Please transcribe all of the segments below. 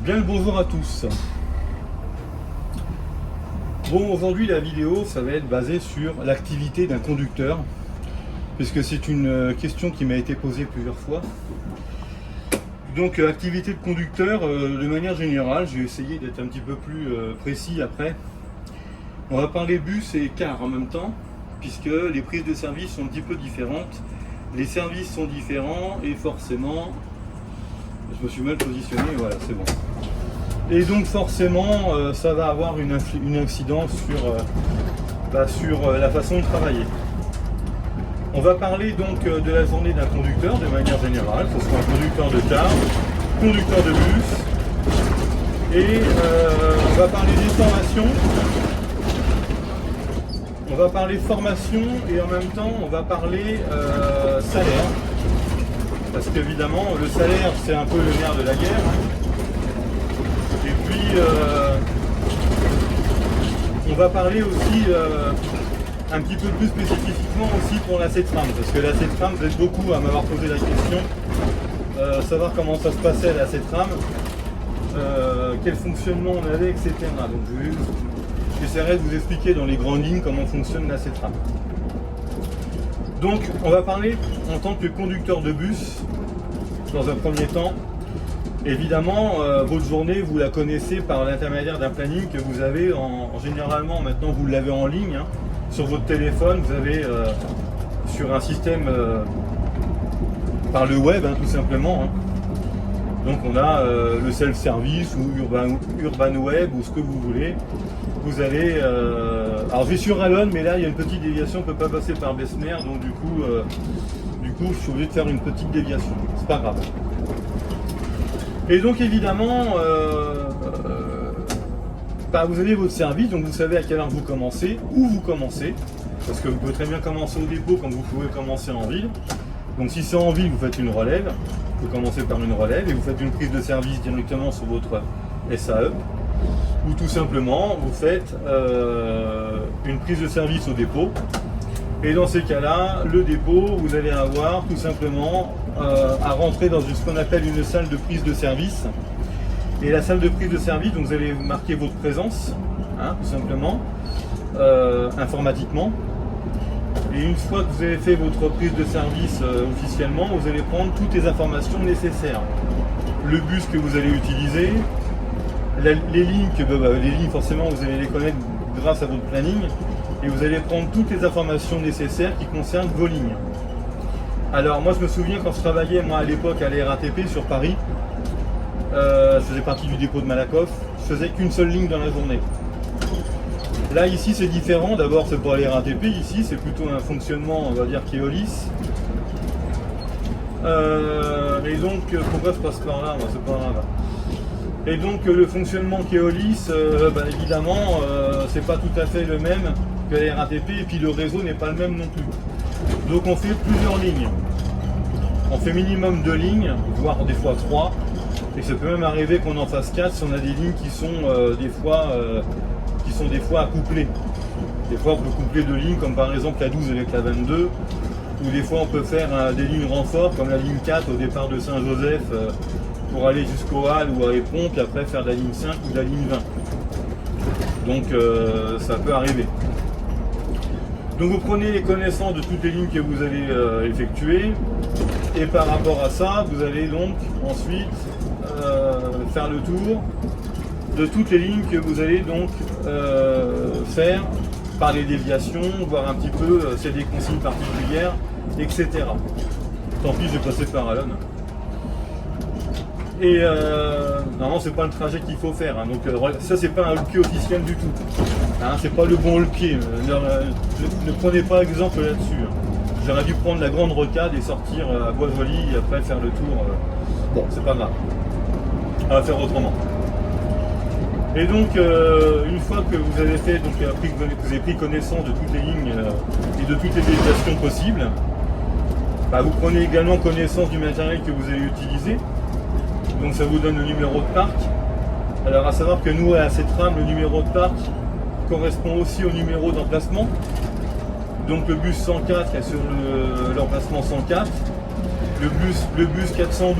Bien le bonjour à tous. Bon, aujourd'hui la vidéo, ça va être basé sur l'activité d'un conducteur, puisque c'est une question qui m'a été posée plusieurs fois. Donc, activité de conducteur, de manière générale, je vais essayer d'être un petit peu plus précis après. On va parler bus et car en même temps, puisque les prises de service sont un petit peu différentes, les services sont différents et forcément, je me suis mal positionné, voilà, c'est bon. Et donc forcément, ça va avoir une incidence sur la façon de travailler. On va parler donc de la journée d'un conducteur de manière générale, que ce soit un conducteur de car, conducteur de bus, et on va parler des formations. On va parler formation et en même temps on va parler salaire. Parce qu'évidemment le salaire c'est un peu le nerf de la guerre. Et puis on va parler aussi un petit peu plus spécifiquement aussi pour la CETRAM. Parce que la CETRAM, vous êtes beaucoup à m'avoir posé la question. Savoir comment ça se passait à la CETRAM, quel fonctionnement on avait, etc. Donc j'essaierai de vous expliquer dans les grandes lignes comment fonctionne la CETRAM. Donc on va parler en tant que conducteur de bus dans un premier temps. Évidemment, votre journée, vous la connaissez par l'intermédiaire d'un planning que vous avez généralement, maintenant vous l'avez en ligne, hein, sur votre téléphone, vous avez sur un système par le web, hein, tout simplement. Hein. Donc on a le self-service ou Urban Web ou ce que vous voulez. Vous allez... alors je vais sur Alon, mais là il y a une petite déviation, on ne peut pas passer par Bessemer, donc du coup je suis obligé de faire une petite déviation. C'est pas grave. Et donc évidemment, vous avez votre service, donc vous savez à quelle heure vous commencez, où vous commencez, parce que vous pouvez très bien commencer au dépôt comme vous pouvez commencer en ville. Donc si c'est en ville, vous faites une relève, vous commencez par une relève et vous faites une prise de service directement sur votre SAE, ou tout simplement vous faites une prise de service au dépôt. Et dans ces cas-là, le dépôt, vous allez avoir tout simplement à rentrer dans ce qu'on appelle une salle de prise de service. Et la salle de prise de service, donc vous allez marquer votre présence, hein, tout simplement, informatiquement. Et une fois que vous avez fait votre prise de service officiellement, vous allez prendre toutes les informations nécessaires. Le bus que vous allez utiliser, les lignes, les lignes forcément vous allez les connaître grâce à votre planning. Et vous allez prendre toutes les informations nécessaires qui concernent vos lignes. Alors moi je me souviens quand je travaillais moi à l'époque à la RATP sur Paris, je faisais partie du dépôt de Malakoff, je faisais qu'une seule ligne dans la journée. Là ici c'est différent, d'abord c'est pour la RATP, ici c'est plutôt un fonctionnement on va dire Keolis. Et donc pourquoi je passe par là, moi c'est pas grave. Et donc le fonctionnement Keolis, évidemment c'est pas tout à fait le même que la RATP et puis le réseau n'est pas le même non plus. Donc on fait plusieurs lignes. On fait minimum 2 lignes, voire des fois 3. Et ça peut même arriver qu'on en fasse 4 si on a des lignes qui sont des fois à coupler. Des fois on peut coupler 2 lignes comme par exemple la 12 avec la 22. Ou des fois on peut faire des lignes renforts comme la ligne 4 au départ de Saint-Joseph pour aller jusqu'au Halles ou à Éperon, puis après faire de la ligne 5 ou de la ligne 20. Donc ça peut arriver. Donc vous prenez les connaissances de toutes les lignes que vous allez effectuer et par rapport à ça, vous allez donc ensuite faire le tour de toutes les lignes que vous allez donc faire par les déviations, voir un petit peu s'il y a des consignes particulières, etc. Tant pis, je vais passer par Alon. Et normalement c'est pas le trajet qu'il faut faire, hein. Donc ça c'est pas un pied officiel du tout, hein. C'est pas le bon pied. Ne prenez pas exemple là-dessus, hein. J'aurais dû prendre la grande rocade et sortir à Bois-Joli et après faire le tour. Bon, c'est pas grave, on va faire autrement. Et donc une fois que vous avez fait, donc vous avez pris connaissance de toutes les lignes et de toutes les déviations possibles, vous prenez également connaissance du matériel que vous allez utiliser. Donc ça vous donne le numéro de parc. Alors à savoir que nous à la CETRAM, le numéro de parc correspond aussi au numéro d'emplacement. Donc le bus 104 est sur l'emplacement 104. Le bus 412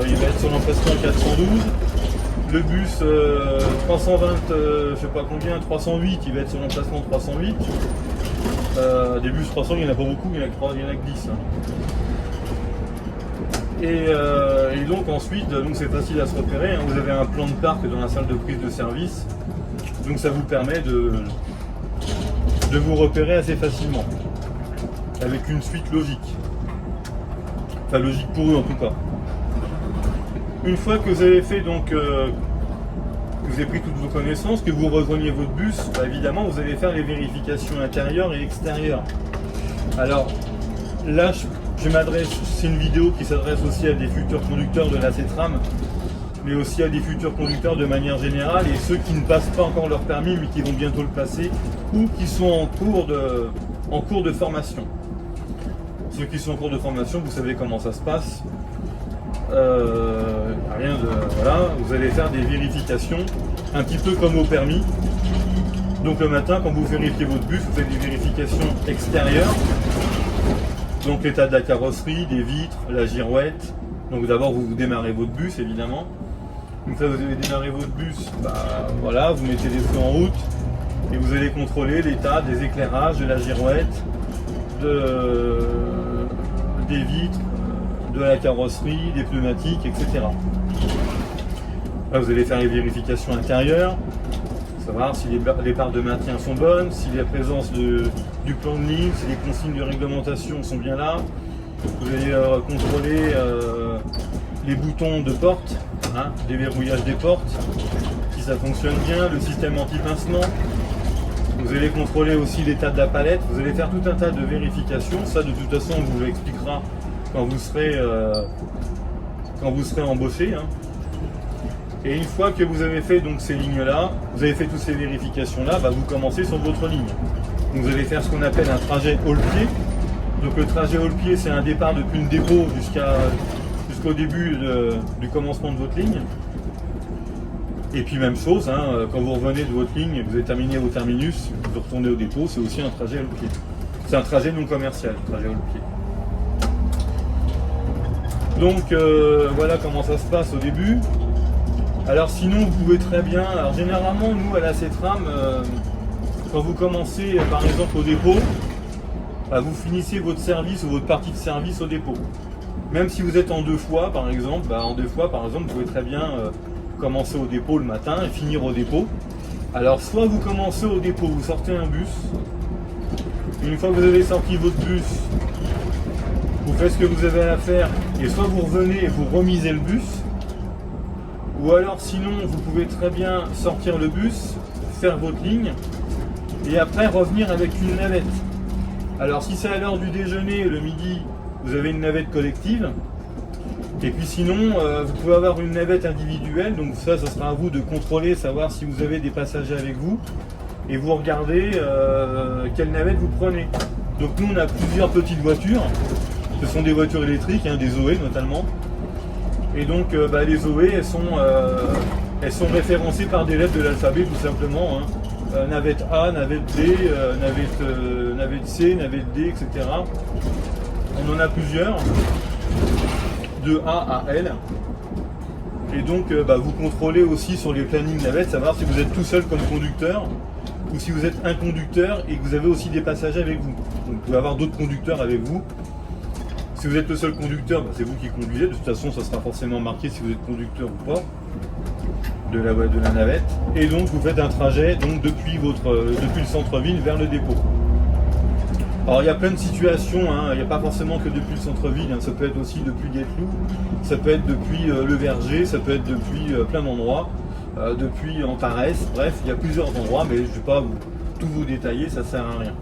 il va être sur l'emplacement 412. Le bus 320, je sais pas combien, 308, il va être sur l'emplacement 308. Des bus 300, il n'y en a pas beaucoup, il n'y en a que 10. Hein. Et donc ensuite, donc c'est facile à se repérer, hein. Vous avez un plan de parc dans la salle de prise de service. Donc ça vous permet de vous repérer assez facilement. Avec une suite logique. Enfin logique pour eux en tout cas. Une fois que vous avez fait donc que vous avez pris toutes vos connaissances, que vous rejoignez votre bus, bah, évidemment vous allez faire les vérifications intérieures et extérieures. Alors là je m'adresse, c'est une vidéo qui s'adresse aussi à des futurs conducteurs de la CETRAM, mais aussi à des futurs conducteurs de manière générale et ceux qui ne passent pas encore leur permis mais qui vont bientôt le passer ou qui sont en cours de formation. Ceux qui sont en cours de formation, vous savez comment ça se passe. Rien de voilà, vous allez faire des vérifications un petit peu comme au permis. Donc le matin, quand vous vérifiez votre bus, vous faites des vérifications extérieures. Donc l'état de la carrosserie, des vitres, la girouette. Donc d'abord vous démarrez votre bus évidemment. Une fois que vous avez démarré votre bus, bah, voilà, vous mettez les feux en route et vous allez contrôler l'état des éclairages, de la girouette, des vitres, de la carrosserie, des pneumatiques, etc. Là, vous allez faire les vérifications intérieures, savoir si les barres de maintien sont bonnes, si la présence du plan de ligne, si les consignes de réglementation sont bien là. Vous allez contrôler les boutons de porte, hein, les verrouillages des portes, si ça fonctionne bien, le système anti-pincement. Vous allez contrôler aussi l'état de la palette, vous allez faire tout un tas de vérifications. Ça, de toute façon, on vous l'expliquera quand vous serez embauché. Hein. Et une fois que vous avez fait donc ces lignes-là, vous avez fait toutes ces vérifications-là, bah, vous commencez sur votre ligne. Donc, vous allez faire ce qu'on appelle un trajet haul-pied. Donc le trajet haul-pied, c'est un départ depuis le dépôt jusqu'au début du commencement de votre ligne. Et puis même chose, hein, quand vous revenez de votre ligne et que vous avez terminé au terminus, vous retournez au dépôt, c'est aussi un trajet haul-pied. C'est un trajet non commercial, le trajet haul-pied. Donc voilà comment ça se passe au début. Alors sinon vous pouvez très bien, alors généralement nous à la CETRAM, quand vous commencez par exemple au dépôt, bah, vous finissez votre service ou votre partie de service au dépôt. Même si vous êtes en 2 fois par exemple, bah, en 2 fois par exemple vous pouvez très bien commencer au dépôt le matin et finir au dépôt. Alors soit vous commencez au dépôt, vous sortez un bus, une fois que vous avez sorti votre bus, vous faites ce que vous avez à faire et soit vous revenez et vous remisez le bus, ou alors sinon vous pouvez très bien sortir le bus, faire votre ligne et après revenir avec une navette. Alors si c'est à l'heure du déjeuner, le midi, vous avez une navette collective. Et puis sinon, vous pouvez avoir une navette individuelle. Donc ça sera à vous de contrôler, savoir si vous avez des passagers avec vous. Et vous regardez quelle navette vous prenez. Donc nous, on a plusieurs petites voitures. Ce sont des voitures électriques, hein, des Zoé notamment. Et donc les Zoé, elles sont référencées par des lettres de l'alphabet tout simplement. Hein. Navette A, navette B, navette C, navette D, etc. On en a plusieurs, de A à L. Et donc vous contrôlez aussi sur les plannings navettes, savoir si vous êtes tout seul comme conducteur ou si vous êtes un conducteur et que vous avez aussi des passagers avec vous. Donc vous pouvez avoir d'autres conducteurs avec vous. Si vous êtes le seul conducteur, c'est vous qui conduisez. De toute façon, ça sera forcément marqué si vous êtes conducteur ou pas de la navette. Et donc vous faites un trajet donc, depuis le centre-ville vers le dépôt. Alors il y a plein de situations, hein. Il n'y a pas forcément que depuis le centre-ville, hein. Ça peut être aussi depuis Guételoup, ça peut être depuis le Verger, ça peut être depuis plein d'endroits, depuis Antares, bref, il y a plusieurs endroits, mais je ne vais pas tout vous détailler, ça ne sert à rien.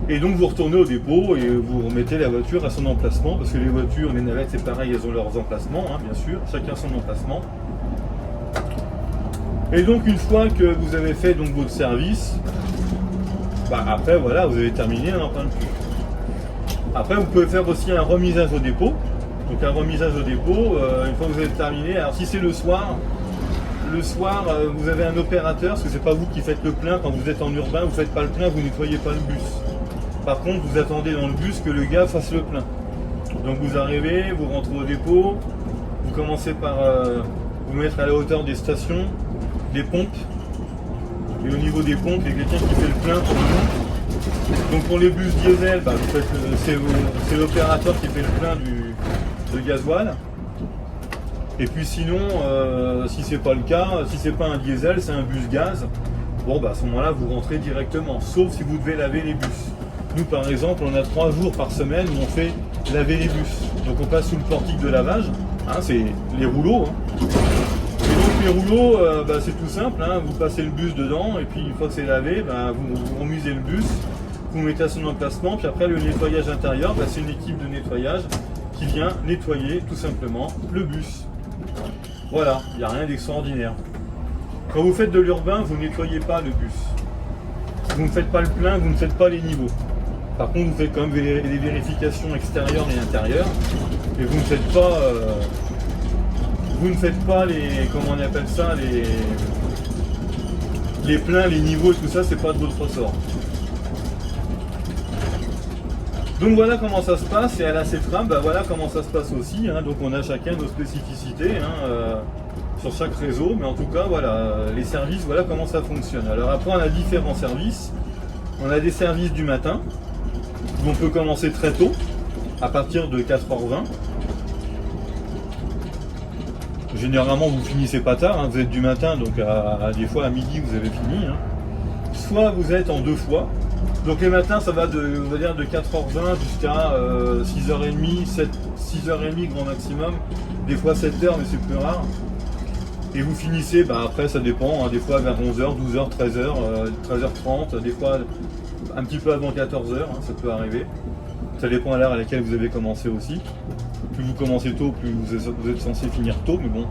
Et donc vous retournez au dépôt et vous remettez la voiture à son emplacement, parce que les voitures, les navettes c'est pareil, elles ont leurs emplacements, hein, bien sûr, chacun son emplacement. Et donc une fois que vous avez fait donc, votre service, après voilà, vous avez terminé un emprunt de plus. Après vous pouvez faire aussi un remisage au dépôt. Donc un remisage au dépôt, une fois que vous avez terminé, alors si c'est le soir, vous avez un opérateur, parce que c'est pas vous qui faites le plein, quand vous êtes en urbain, vous faites pas le plein, vous nettoyez pas le bus. Par contre, vous attendez dans le bus que le gars fasse le plein. Donc vous arrivez, vous rentrez au dépôt, vous commencez par vous mettre à la hauteur des stations, des pompes. Et au niveau des pompes, il y a quelqu'un qui fait le plein pour vous. Donc pour les bus diesel, bah, c'est l'opérateur qui fait le plein de gasoil. Et puis sinon, si c'est pas le cas, si c'est pas un diesel, c'est un bus gaz. Bon, bah à ce moment-là, vous rentrez directement, sauf si vous devez laver les bus. Nous, par exemple, on a 3 jours par semaine où on fait laver les bus. Donc on passe sous le portique de lavage, hein, c'est les rouleaux. Hein. Et donc les rouleaux, bah, c'est tout simple, hein, vous passez le bus dedans, et puis une fois que c'est lavé, bah, vous remusez le bus, vous mettez à son emplacement, puis après le nettoyage intérieur, bah, c'est une équipe de nettoyage qui vient nettoyer tout simplement le bus. Voilà, il n'y a rien d'extraordinaire. Quand vous faites de l'urbain, vous ne nettoyez pas le bus. Vous ne faites pas le plein, vous ne faites pas les niveaux. Par contre, vous faites quand même les vérifications extérieures et intérieures, et vous ne faites pas les, comment on appelle ça, les pleins, les niveaux et tout ça, c'est pas de votre ressort. Donc voilà comment ça se passe, et à la CETRAM, bah voilà comment ça se passe aussi, hein. Donc on a chacun nos spécificités, hein, sur chaque réseau, mais en tout cas voilà, les services, voilà comment ça fonctionne. Alors après on a différents services, on a des services du matin, où on peut commencer très tôt, à partir de 4h20. Généralement vous finissez pas tard, hein, vous êtes du matin, donc des fois à midi vous avez fini. Hein. Soit vous êtes en 2 fois, donc les matins ça va on va dire de 4h20 jusqu'à 6h30, 6h30 grand maximum, des fois 7h mais c'est plus rare. Et vous finissez, bah après ça dépend, hein, des fois vers 11h, 12h, 13h, 13h30, des fois un petit peu avant 14h, hein, ça peut arriver. Ça dépend à l'heure à laquelle vous avez commencé aussi. Plus vous commencez tôt, plus vous êtes censé finir tôt, mais bon,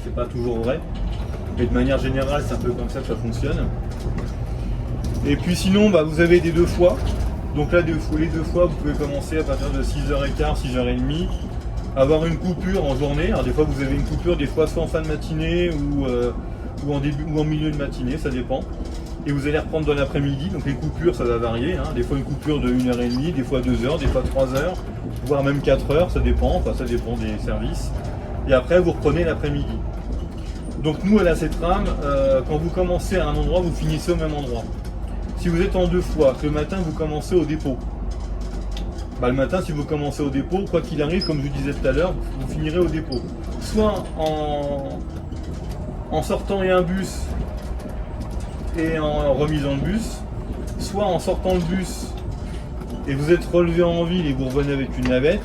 c'est pas toujours vrai. Mais de manière générale, c'est un peu comme ça que ça fonctionne. Et puis sinon, bah, vous avez des 2 fois. Donc là, les 2 fois, vous pouvez commencer à partir de 6h15, 6h30, avoir une coupure en journée. Alors des fois, vous avez une coupure, des fois soit en fin de matinée ou en début ou en milieu de matinée, ça dépend. Et vous allez reprendre dans l'après-midi, donc les coupures ça va varier, hein. Des fois une coupure de 1h30, des fois 2h, des fois 3h, voire même 4h, ça dépend, enfin ça dépend des services. Et après vous reprenez l'après-midi. Donc nous à la CETRAM, quand vous commencez à un endroit, vous finissez au même endroit. Si vous êtes en 2 fois, que le matin vous commencez au dépôt, bah, le matin si vous commencez au dépôt, quoi qu'il arrive, comme je vous disais tout à l'heure, vous finirez au dépôt. Soit en sortant et un bus, et en remisant le bus, soit en sortant le bus et vous êtes relevé en ville et vous revenez avec une navette,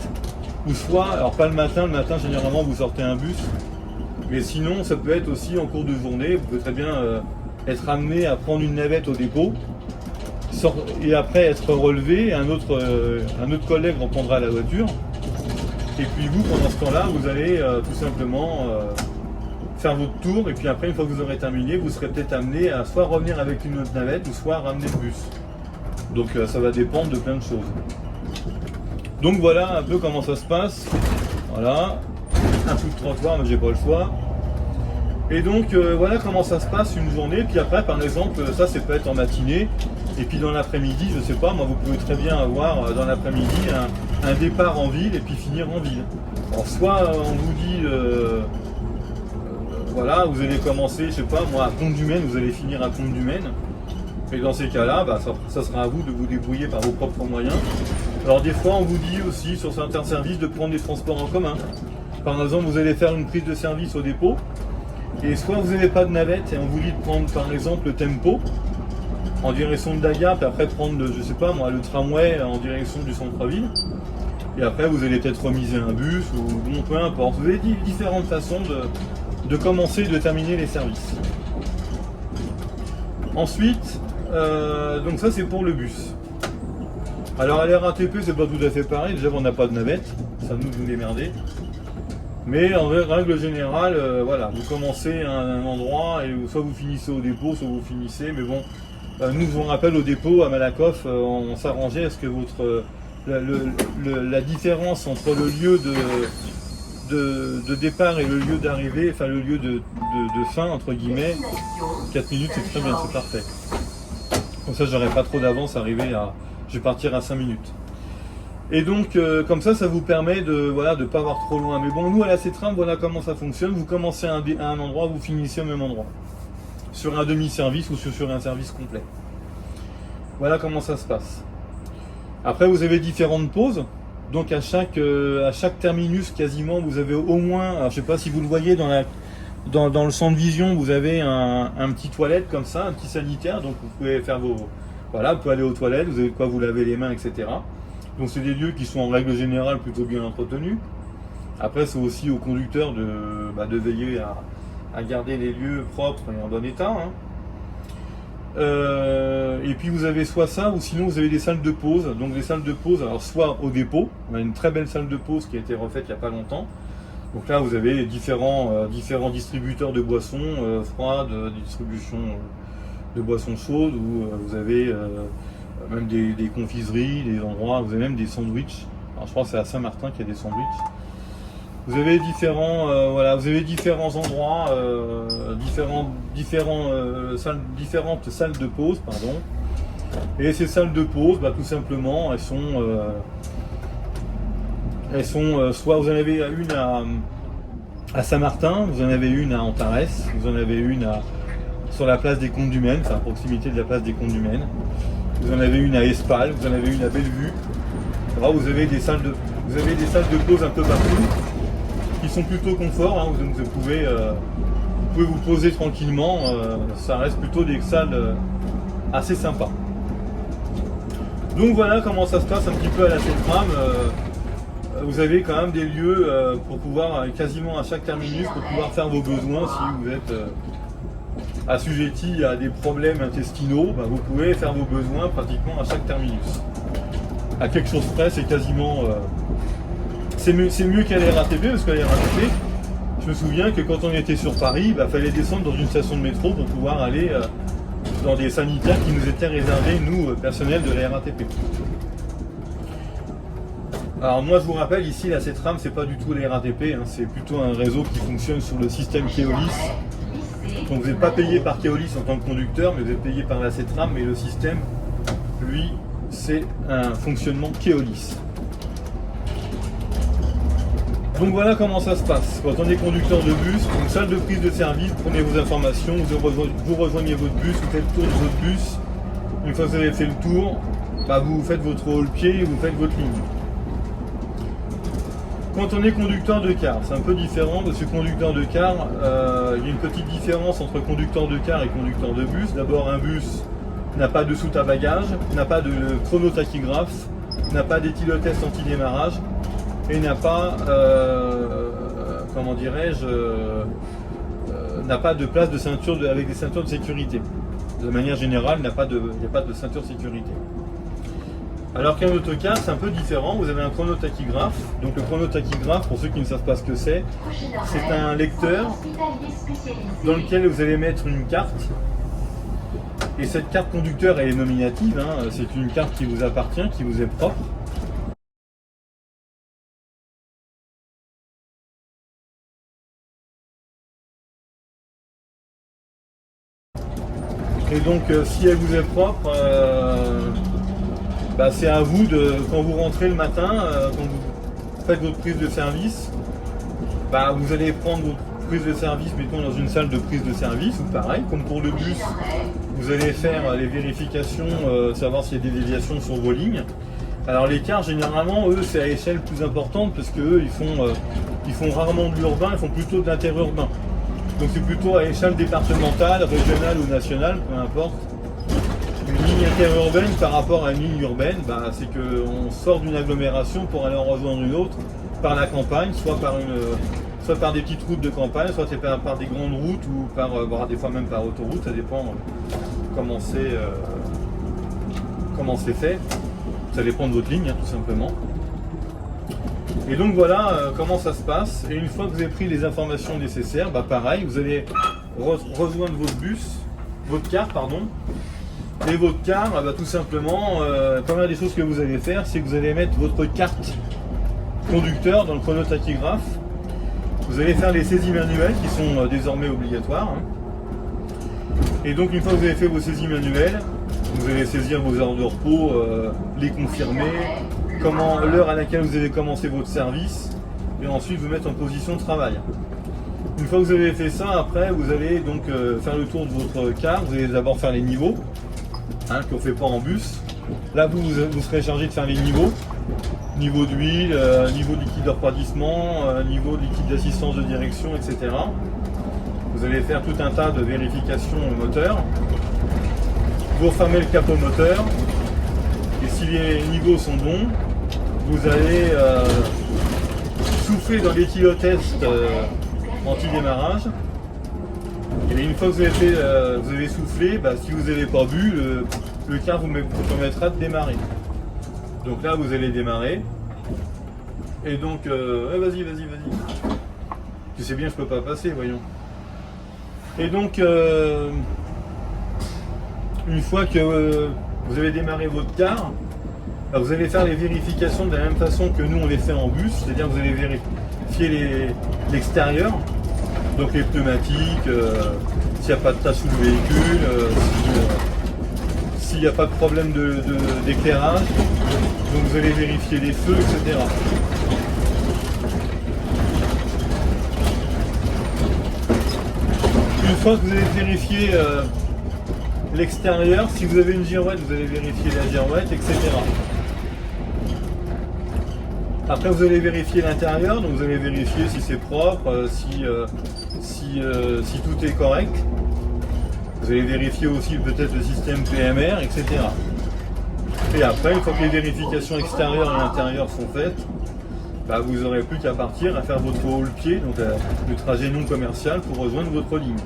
ou soit, alors pas le matin généralement vous sortez un bus, mais sinon ça peut être aussi en cours de journée, vous pouvez très bien être amené à prendre une navette au dépôt, et après être relevé, un autre collègue reprendra la voiture, et puis vous pendant ce temps-là vous allez tout simplement faire votre tour, et puis après une fois que vous aurez terminé, vous serez peut-être amené à soit revenir avec une autre navette ou soit ramener le bus. Donc ça va dépendre de plein de choses. Donc voilà un peu comment ça se passe. Voilà, un coup de trottoir mais j'ai pas le choix. Et donc voilà comment ça se passe une journée. Puis après par exemple ça peut être en matinée, et puis dans l'après-midi, je sais pas, moi vous pouvez très bien avoir dans l'après-midi un départ en ville et puis finir en ville. Alors soit on vous dit voilà, vous allez commencer, je sais pas moi, à Pont-du-Maine, vous allez finir à Pont-du-Maine. Et dans ces cas-là, bah, ça sera à vous de vous débrouiller par vos propres moyens. Alors des fois, on vous dit aussi sur certains services de prendre des transports en commun. Par exemple, vous allez faire une prise de service au dépôt, et soit vous n'avez pas de navette, et on vous dit de prendre par exemple le tempo en direction de Daga, puis après prendre, je sais pas moi, le tramway en direction du centre-ville. Et après, vous allez peut-être remiser un bus, ou bon, peu importe. Vous avez différentes façons de commencer et de terminer les services. Ensuite, donc ça c'est pour le bus. Alors à la RATP c'est pas tout à fait pareil, déjà on n'a pas de navette, ça nous vous démerder. Mais en règle générale, voilà, vous commencez à un endroit et soit vous finissez au dépôt, soit vous finissez, mais bon, nous on rappelle au dépôt à Malakoff, on s'arrangeait à ce que la différence entre le lieu de départ et le lieu d'arrivée, enfin le lieu de fin entre guillemets, 4 minutes c'est très bien, c'est parfait. Comme ça j'aurai pas trop d'avance, je vais partir à 5 minutes. Et donc comme ça vous permet de voilà de pas avoir trop loin. Mais bon, nous à la C-Tram, voilà comment ça fonctionne. Vous commencez à un endroit, vous finissez au même endroit, sur un demi-service ou sur un service complet. Voilà comment ça se passe. Après, vous avez différentes pauses. Donc à chaque terminus quasiment, vous avez au moins, alors je sais pas si vous le voyez dans le centre de vision, vous avez un petit toilette comme ça, un petit sanitaire. Donc vous pouvez faire voilà, vous pouvez aller aux toilettes, vous avez de quoi vous laver les mains, etc. Donc c'est des lieux qui sont en règle générale plutôt bien entretenus. Après, c'est aussi au conducteur de veiller à garder les lieux propres et en bon état. Hein. Et puis vous avez soit ça, ou sinon vous avez des salles de pause. Donc des salles de pause, alors soit au dépôt, on a une très belle salle de pause qui a été refaite il n'y a pas longtemps. Donc là vous avez différents distributeurs de boissons froides, des distributions de boissons chaudes, où vous avez même des confiseries, des endroits, vous avez même des sandwichs. Alors je crois que c'est à Saint-Martin qu'il y a des sandwichs. Vous avez différents endroits, différentes salles de pause, pardon. Et ces salles de pause, tout simplement, elles sont soit vous en avez une à Saint-Martin, vous en avez une à Antares, vous en avez une sur la place des Comptes du Maine, enfin à proximité de la place des Comptes du Maine. Vous en avez une à Espal, vous en avez une à Bellevue. Là, vous avez des salles de pause un peu partout, qui sont plutôt confort, hein. Vous pouvez vous poser tranquillement, ça reste plutôt des salles assez sympas. Donc voilà comment ça se passe un petit peu à la C-Tram. Vous avez quand même des lieux pour pouvoir, quasiment à chaque terminus, pour pouvoir faire vos besoins. Si vous êtes assujetti à des problèmes intestinaux, vous pouvez faire vos besoins pratiquement à chaque terminus. À quelque chose près, c'est quasiment... C'est mieux qu'à la RATP, parce qu'à la RATP, je me souviens que quand on était sur Paris, il fallait descendre dans une station de métro pour pouvoir aller dans des sanitaires qui nous étaient réservés, nous, personnel de la RATP. Alors moi je vous rappelle, ici la C-Tram, c'est pas du tout la RATP, hein, c'est plutôt un réseau qui fonctionne sur le système Keolis. Donc vous n'êtes pas payé par Keolis en tant que conducteur, mais vous êtes payé par la C-Tram, mais le système, lui, c'est un fonctionnement Keolis. Donc voilà comment ça se passe. Quand on est conducteur de bus, une salle de prise de service, prenez vos informations, vous rejoignez votre bus, vous faites le tour de votre bus. Une fois que vous avez fait le tour, vous faites votre haut-le-pied et vous faites votre ligne. Quand on est conducteur de car, c'est un peu différent parce que conducteur de car, il y a une petite différence entre conducteur de car et conducteur de bus. D'abord, un bus n'a pas de soute à bagages, n'a pas de chronotachygraphe, n'a pas d'éthylotest anti-démarrage et n'a pas, n'a pas de place de ceinture avec des ceintures de sécurité. De manière générale, il n'y a pas de ceinture de sécurité. Alors qu'un autocar, c'est un peu différent. Vous avez un chronotachygraphe. Donc le chronotachygraphe, pour ceux qui ne savent pas ce que c'est un lecteur dans lequel vous allez mettre une carte. Et cette carte conducteur, elle est nominative. Hein. C'est une carte qui vous appartient, qui vous est propre. Et donc, si elle vous est propre, c'est à vous quand vous rentrez le matin, quand vous faites votre prise de service, vous allez prendre votre prise de service, mettons dans une salle de prise de service, ou pareil, comme pour le bus, vous allez faire les vérifications, savoir s'il y a des déviations sur vos lignes. Alors les cars, généralement, eux, c'est à échelle plus importante, parce qu'eux, ils font rarement de l'urbain, ils font plutôt de l'interurbain. Donc c'est plutôt à échelle départementale, régionale ou nationale, peu importe. Une ligne interurbaine par rapport à une ligne urbaine, c'est qu'on sort d'une agglomération pour aller en rejoindre une autre par la campagne, soit par des petites routes de campagne, soit par des grandes routes ou des fois même par autoroute, ça dépend comment c'est fait. Ça dépend de votre ligne, tout simplement. Et donc voilà comment ça se passe. Et une fois que vous avez pris les informations nécessaires, pareil, vous allez rejoindre votre car. Et votre car, tout simplement, la première des choses que vous allez faire, c'est que vous allez mettre votre carte conducteur dans le chronotachygraphe. Vous allez faire les saisies manuelles qui sont désormais obligatoires. Hein. Et donc une fois que vous avez fait vos saisies manuelles, vous allez saisir vos heures de repos, les confirmer, l'heure à laquelle vous avez commencé votre service et ensuite vous mettre en position de travail. Une fois que vous avez fait ça, après vous allez donc faire le tour de votre car. Vous allez d'abord faire les niveaux, qu'on ne fait pas en bus. Là vous serez chargé de faire les niveaux. Niveau d'huile, niveau de liquide de refroidissement, niveau de liquide d'assistance de direction, etc. Vous allez faire tout un tas de vérifications au moteur. Vous refermez le capot moteur. Et si les niveaux sont bons, vous allez souffler dans l'éthylotest anti-démarrage. Et une fois que vous avez soufflé, si vous n'avez pas bu, le car vous permettra de démarrer. Donc là vous allez démarrer. Et donc, vas-y. Tu sais bien je peux pas passer, voyons. Et donc, une fois que vous avez démarré votre car, vous allez faire les vérifications de la même façon que nous on les fait en bus, c'est-à-dire que vous allez vérifier l'extérieur, donc les pneumatiques, s'il n'y a pas de tache sous le véhicule, s'il n'y a pas de problème d'éclairage, donc vous allez vérifier les feux, etc. Une fois que vous avez vérifié l'extérieur, si vous avez une girouette, vous allez vérifier la girouette, etc. Après vous allez vérifier l'intérieur, donc vous allez vérifier si c'est propre, si tout est correct. Vous allez vérifier aussi peut-être le système PMR, etc. Et après, une fois que les vérifications extérieures et intérieures sont faites, vous n'aurez plus qu'à partir à faire votre haul pied, donc le trajet non commercial pour rejoindre votre ligne.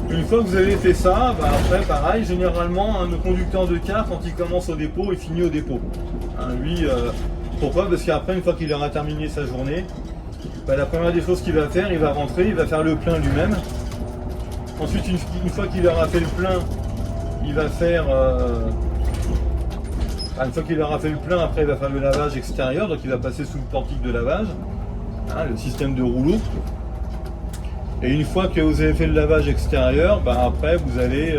Une fois que vous avez fait ça, après pareil, généralement le conducteur de car quand il commence au dépôt, il finit au dépôt. Lui, pourquoi? Parce qu'après, une fois qu'il aura terminé sa journée, la première des choses qu'il va faire, il va rentrer, il va faire le plein lui-même. Ensuite, une fois qu'il aura fait le plein, il va faire... une fois qu'il aura fait le plein, après il va faire le lavage extérieur, donc il va passer sous le portique de lavage, le système de rouleau. Et une fois que vous avez fait le lavage extérieur, après vous allez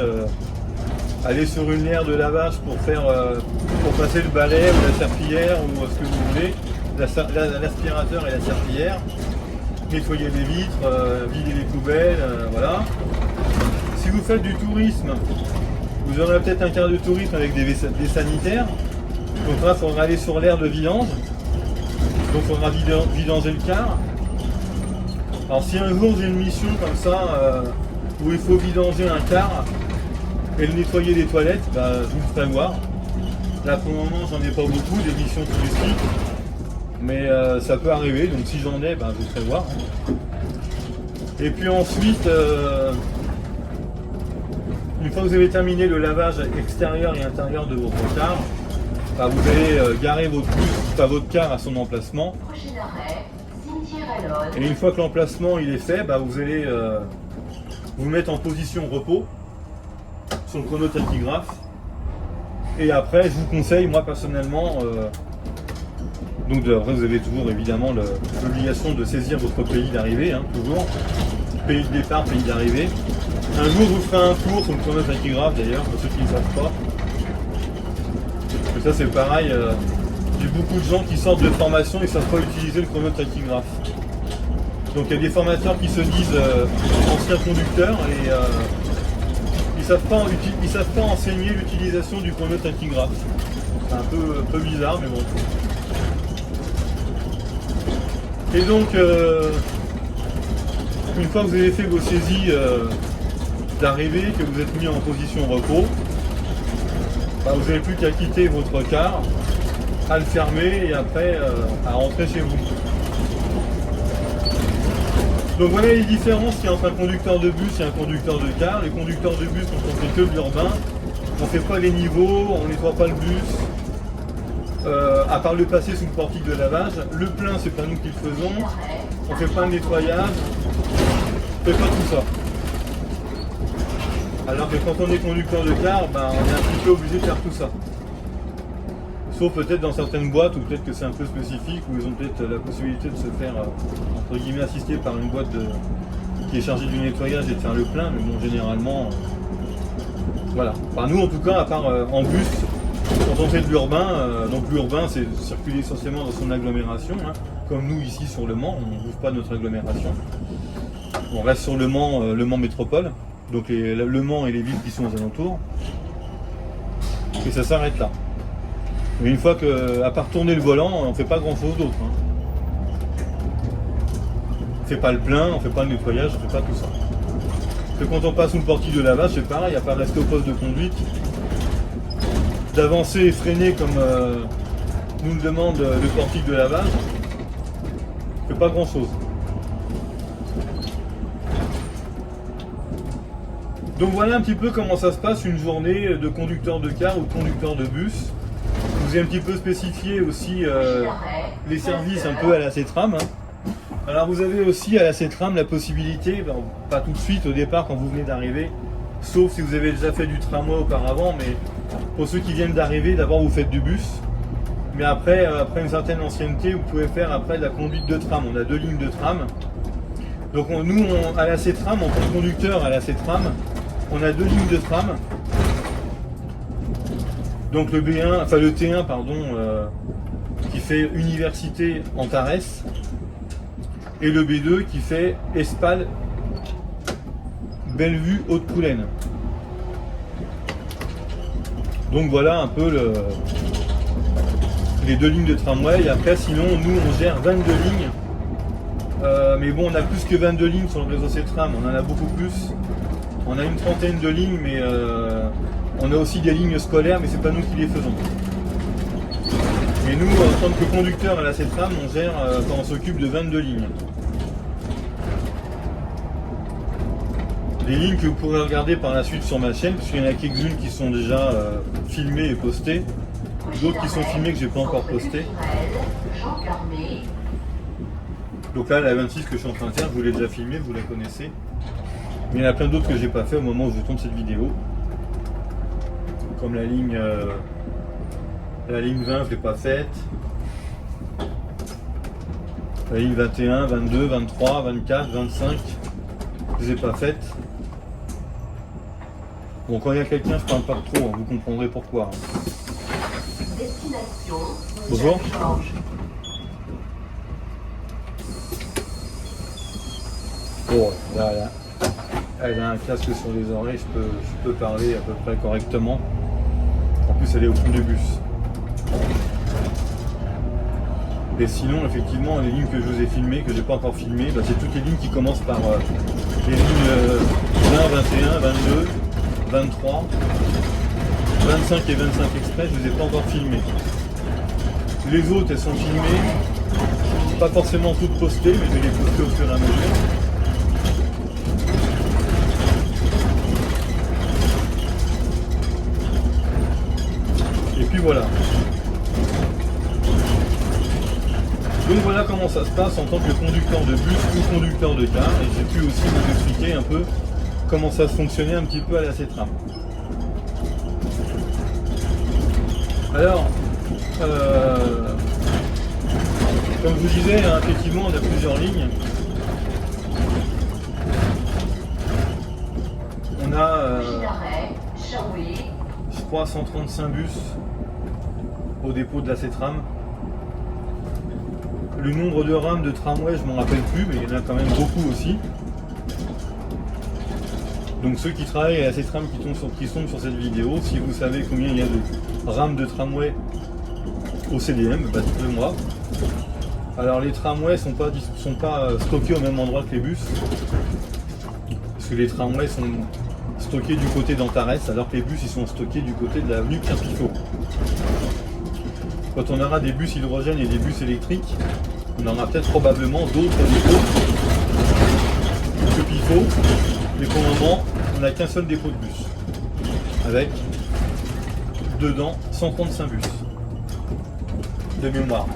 aller sur une aire de lavage pour passer le balai ou la serpillière ou ce que vous voulez, l'aspirateur et la serpillière, nettoyer les vitres, vider les poubelles, voilà. Si vous faites du tourisme, vous aurez peut-être un car de tourisme avec des sanitaires. Donc là, il faudra aller sur l'aire de vidange. Donc il faudra vidanger le car. Alors si un jour j'ai une mission comme ça, où il faut vidanger un car et le nettoyer les toilettes, je vous le ferai voir. Là pour le moment, j'en ai pas beaucoup, des missions touristiques. Mais ça peut arriver, donc si j'en ai, je vous le ferai voir. Et puis ensuite, une fois que vous avez terminé le lavage extérieur et intérieur de votre car, vous allez garer votre car à son emplacement. Et une fois que l'emplacement il est fait, vous allez vous mettre en position repos sur le chronotachygraphe. Et après, je vous conseille, moi personnellement, donc après vous avez toujours évidemment l'obligation de saisir votre pays d'arrivée, toujours. Pays de départ, pays d'arrivée. Un jour, vous ferez un tour sur le chronotachygraphe d'ailleurs, pour ceux qui ne savent pas. Et ça, c'est pareil. J'ai beaucoup de gens qui sortent de formation et ne savent pas utiliser le chronotachygraphe. Donc, il y a des formateurs qui se disent anciens conducteurs et ils ne savent pas enseigner l'utilisation du chronotachygraphe. C'est un peu bizarre, mais bon. Et donc, une fois que vous avez fait vos saisies d'arrivée, que vous êtes mis en position repos, vous n'avez plus qu'à quitter votre car, à le fermer et après à rentrer chez vous. Donc voilà les différences qu'il y a entre un conducteur de bus et un conducteur de car. Les conducteurs de bus, on ne fait que de l'urbain, on ne fait pas les niveaux, on ne nettoie pas le bus, à part le passer sous le portique de lavage. Le plein, c'est pas nous qui le faisons, on ne fait pas le nettoyage, on ne fait pas tout ça. Alors que quand on est conducteur de car, on est un petit peu obligé de faire tout ça. Sauf peut-être dans certaines boîtes, ou peut-être que c'est un peu spécifique, où ils ont peut-être la possibilité de se faire, entre guillemets, assister par une boîte qui est chargée du nettoyage et de faire le plein, mais bon, généralement, voilà. Enfin, nous, en tout cas, à part en bus, Quand on fait de l'urbain, donc l'urbain c'est circuler essentiellement dans son agglomération, hein, comme nous ici sur Le Mans, on ne bouge pas de notre agglomération. On reste sur Le Mans métropole, donc Le Mans et les villes qui sont aux alentours. Et ça s'arrête là. Mais une fois qu'à part tourner le volant, on ne fait pas grand chose d'autre. Hein. On ne fait pas le plein, on ne fait pas le nettoyage, on ne fait pas tout ça. Que quand on passe sous le portique de lavage, c'est pareil, il n'y a pas rester au poste de conduite, d'avancer et freiner comme nous le demande le portique de lavage, on ne fait pas grand chose. Donc voilà un petit peu comment ça se passe une journée de conducteur de car ou de conducteur de bus. Je vous ai un petit peu spécifié aussi les services un peu à la CETRAM. Hein. Alors vous avez aussi à la CETRAM la possibilité, pas tout de suite au départ quand vous venez d'arriver, sauf si vous avez déjà fait du tramway auparavant, mais pour ceux qui viennent d'arriver, d'abord vous faites du bus, mais après une certaine ancienneté, vous pouvez faire après de la conduite de tram. On a 2 lignes de tram. Donc à la CETRAM, en tant que conducteur à la CETRAM, on a 2 lignes de tram. Donc le B1, enfin le T1 pardon, qui fait Université Antares, et le B2 qui fait Espal Bellevue Haute-Poulaine. Donc voilà un peu les 2 lignes de tramway. Et après sinon nous on gère 22 lignes. Mais bon, on a plus que 22 lignes sur le réseau CETRAM, on en a beaucoup plus. On a une trentaine de lignes, mais on a aussi des lignes scolaires, mais c'est pas nous qui les faisons. Mais nous, en tant que conducteur à la CETRAM, on gère, on s'occupe de 22 lignes. Les lignes que vous pourrez regarder par la suite sur ma chaîne, parce qu'il y en a quelques-unes qui sont déjà filmées et postées, d'autres qui sont filmées que j'ai pas encore postées. Donc là, la 26 que je suis en train de faire, je vous l'ai déjà filmée, vous la connaissez. Mais il y en a plein d'autres que j'ai pas fait au moment où je tourne cette vidéo. Comme la ligne 20, je l'ai pas faite. La ligne 21, 22, 23, 24, 25, je les ai pas faites. Bon, quand il y a quelqu'un, je parle pas trop, hein, vous comprendrez pourquoi. Bonjour. Bon, là. Elle a un casque sur les oreilles, je peux parler à peu près correctement. En plus, elle est au fond du bus. Et sinon, effectivement, les lignes que je vous ai filmées, que j'ai pas encore filmées, c'est toutes les lignes qui commencent par les lignes 20, 21, 22, 23, 25 et 25 express, je ne les ai pas encore filmées. Les autres, elles sont filmées, pas forcément toutes postées, mais je vais les poster au fur et à mesure. Et puis voilà. Donc voilà comment ça se passe en tant que conducteur de bus ou conducteur de car. Et j'ai pu aussi vous expliquer un peu comment ça fonctionnait un petit peu à la CETRAM. Alors, comme je vous disais, hein, effectivement on a plusieurs lignes. On a, je crois, 135 bus au dépôt de la CETRAM. Le nombre de rames de tramway, je ne m'en rappelle plus, mais il y en a quand même beaucoup aussi. Donc ceux qui travaillent à la CETRAM qui sont sur cette vidéo, si vous savez combien il y a de rames de tramway au CDM, dites-le moi. Alors les tramways sont pas stockés au même endroit que les bus, parce que les tramways sont stockés du côté d'Antares, alors que les bus ils sont stockés du côté de l'avenue Pierre-Pifot. Quand on aura des bus hydrogène et des bus électriques, on aura peut-être probablement d'autres dépôts que Pifot, mais pour le moment, on n'a qu'un seul dépôt de bus, avec dedans 135 bus de mémoire.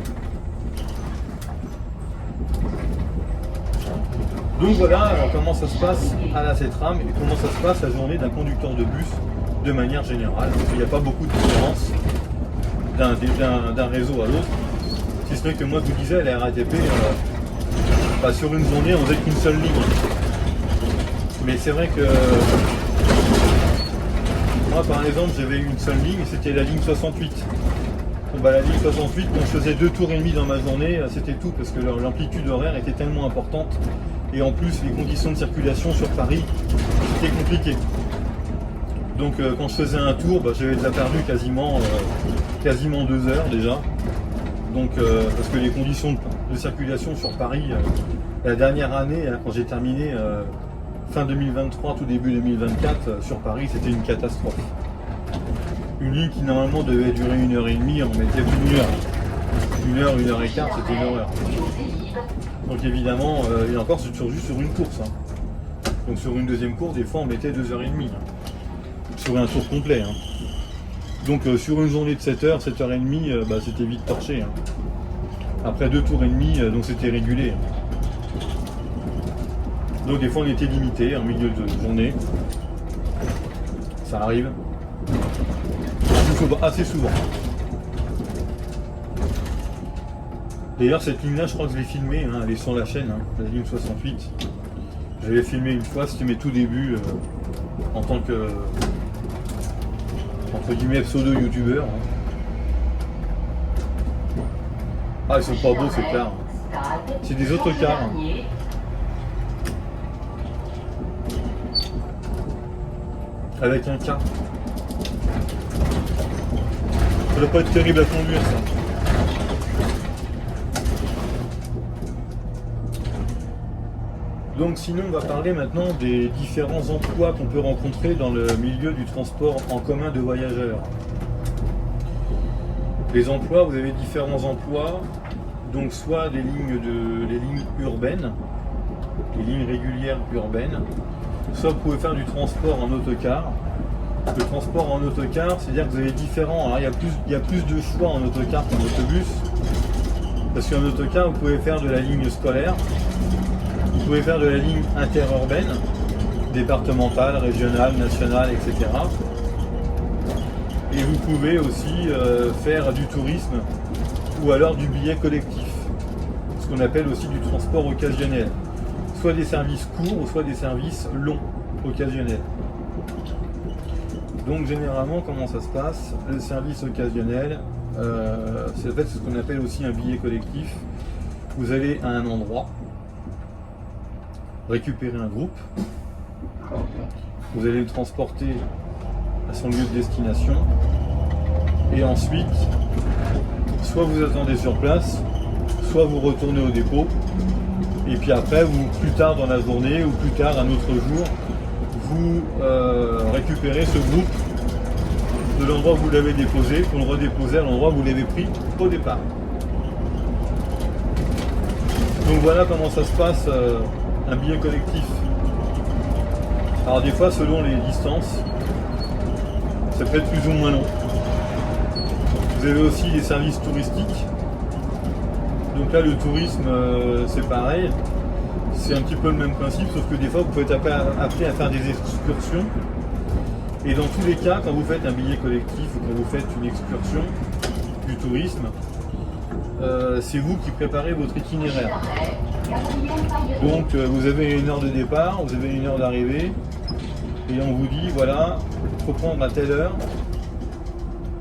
Donc voilà alors comment ça se passe à la CETRAM et comment ça se passe la journée d'un conducteur de bus de manière générale. Il n'y a pas beaucoup de différence d'un réseau à l'autre. Si ce n'est que moi je vous disais, la RATP, sur une journée on faisait qu'une seule ligne. Mais c'est vrai que Moi par exemple j'avais une seule ligne, c'était la ligne 68. Bon, bah, la ligne 68, quand je faisais 2 tours et demi dans ma journée, c'était tout parce que l'amplitude horaire était tellement importante. Et en plus les conditions de circulation sur Paris, c'était compliqué. Donc quand je faisais un tour, bah, j'avais déjà perdu quasiment 2 heures déjà. Donc parce que les conditions de circulation sur Paris, la dernière année, quand j'ai terminé fin 2023, tout début 2024, sur Paris, c'était une catastrophe. Une ligne qui normalement devait durer 1h30, on mettait plus d'1 heure. 1 heure et quart, c'était une horreur. Donc évidemment, et encore juste sur une course. Hein. Donc sur une deuxième course, des fois on mettait 2h30. Sur un tour complet. Hein. Donc sur une journée de 7h, 7h30, bah, c'était vite torché. Hein. Après 2 tours et demi, donc c'était régulé. Donc des fois on était limité en milieu de journée. Ça arrive. Assez souvent. D'ailleurs cette ligne-là, je crois que je l'ai filmée, hein, elle est sur la chaîne, hein, la ligne 68. Je l'ai filmée une fois, c'était mes tout débuts en tant que entre guillemets pseudo-youtubeur. Hein. Ah, ils sont pas beaux ces cars. C'est des autocars. Hein. Avec un car. Ça doit pas être terrible à conduire ça. Donc sinon on va parler maintenant des différents emplois qu'on peut rencontrer dans le milieu du transport en commun de voyageurs. Les emplois, vous avez différents emplois, donc soit les lignes urbaines, les lignes régulières urbaines, soit vous pouvez faire du transport en autocar. Le transport en autocar, c'est-à-dire que vous avez différents. Alors il y a plus de choix en autocar qu'en autobus. Parce qu'en autocar, vous pouvez faire de la ligne scolaire, vous pouvez faire de la ligne interurbaine, départementale, régionale, nationale, etc. Et vous pouvez aussi faire du tourisme ou alors du billet collectif. Ce qu'on appelle aussi du transport occasionnel. Soit des services courts ou soit des services longs, occasionnels. Donc généralement, comment ça se passe? Le service occasionnel, c'est en fait ce qu'on appelle aussi un billet collectif. Vous allez à un endroit, récupérer un groupe, vous allez le transporter à son lieu de destination, et ensuite, soit vous attendez sur place, soit vous retournez au dépôt, et puis après, plus tard dans la journée ou plus tard un autre jour, vous récupérez ce groupe de l'endroit où vous l'avez déposé pour le redéposer à l'endroit où vous l'avez pris au départ. Donc voilà comment ça se passe un billet collectif. Alors des fois selon les distances, ça peut être plus ou moins long. Vous avez aussi les services touristiques. Donc là le tourisme c'est pareil. C'est un petit peu le même principe, sauf que des fois vous pouvez être appelé à faire des excursions. Et dans tous les cas, quand vous faites un billet collectif ou quand vous faites une excursion du tourisme, c'est vous qui préparez votre itinéraire. Donc vous avez une heure de départ, vous avez une heure d'arrivée, et on vous dit voilà, il faut prendre à telle heure,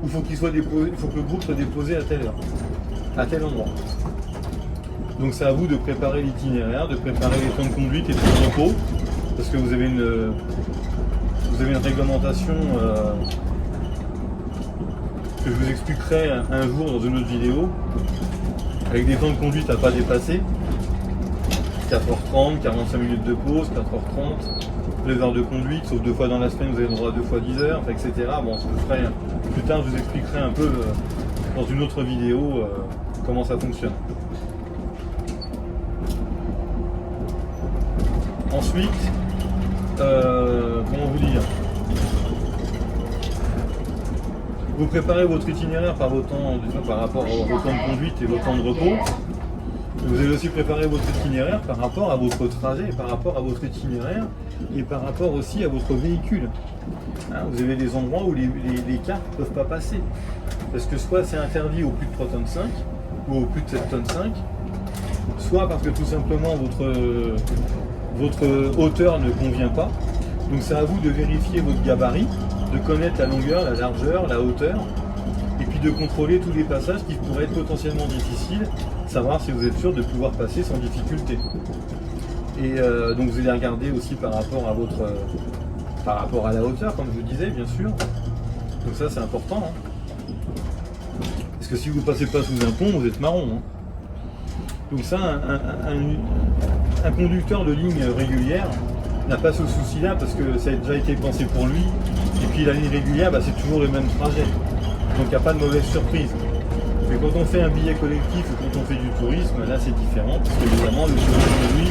ou il faut que le groupe soit déposé à telle heure, à tel endroit. Donc c'est à vous de préparer l'itinéraire, de préparer les temps de conduite et les temps de repos, parce que vous avez une réglementation que je vous expliquerai un jour dans une autre vidéo, avec des temps de conduite à ne pas dépasser, 4h30, 45 minutes de pause, 4h30, 2 heures de conduite, sauf 2 fois dans la semaine, vous avez le droit à 2 fois 10 heures, etc. Bon, plus tard, je vous expliquerai un peu dans une autre vidéo comment ça fonctionne. Ensuite, comment vous dire, vous préparez votre itinéraire par rapport à vos temps de conduite et vos temps de repos. Vous allez aussi préparer votre itinéraire par rapport à votre trajet, par rapport à votre itinéraire et par rapport aussi à votre véhicule. Hein, vous avez des endroits où les cars ne peuvent pas passer. Parce que soit c'est interdit au plus de 3 tonnes 5 ou au plus de 7 tonnes 5, soit parce que tout simplement votre hauteur ne convient pas. Donc c'est à vous de vérifier votre gabarit, de connaître la longueur, la largeur, la hauteur, et puis de contrôler tous les passages qui pourraient être potentiellement difficiles, savoir si vous êtes sûr de pouvoir passer sans difficulté. Et donc vous allez regarder aussi par rapport à la hauteur, comme je vous disais, bien sûr. Donc ça c'est important. Parce que si vous ne passez pas sous un pont, vous êtes marron. Donc ça, un conducteur de ligne régulière n'a pas ce souci-là parce que ça a déjà été pensé pour lui. Et puis la ligne régulière, c'est toujours le même trajet. Donc il n'y a pas de mauvaise surprise. Mais quand on fait un billet collectif ou quand on fait du tourisme, là c'est différent. Parce qu'évidemment, le tourisme, lui,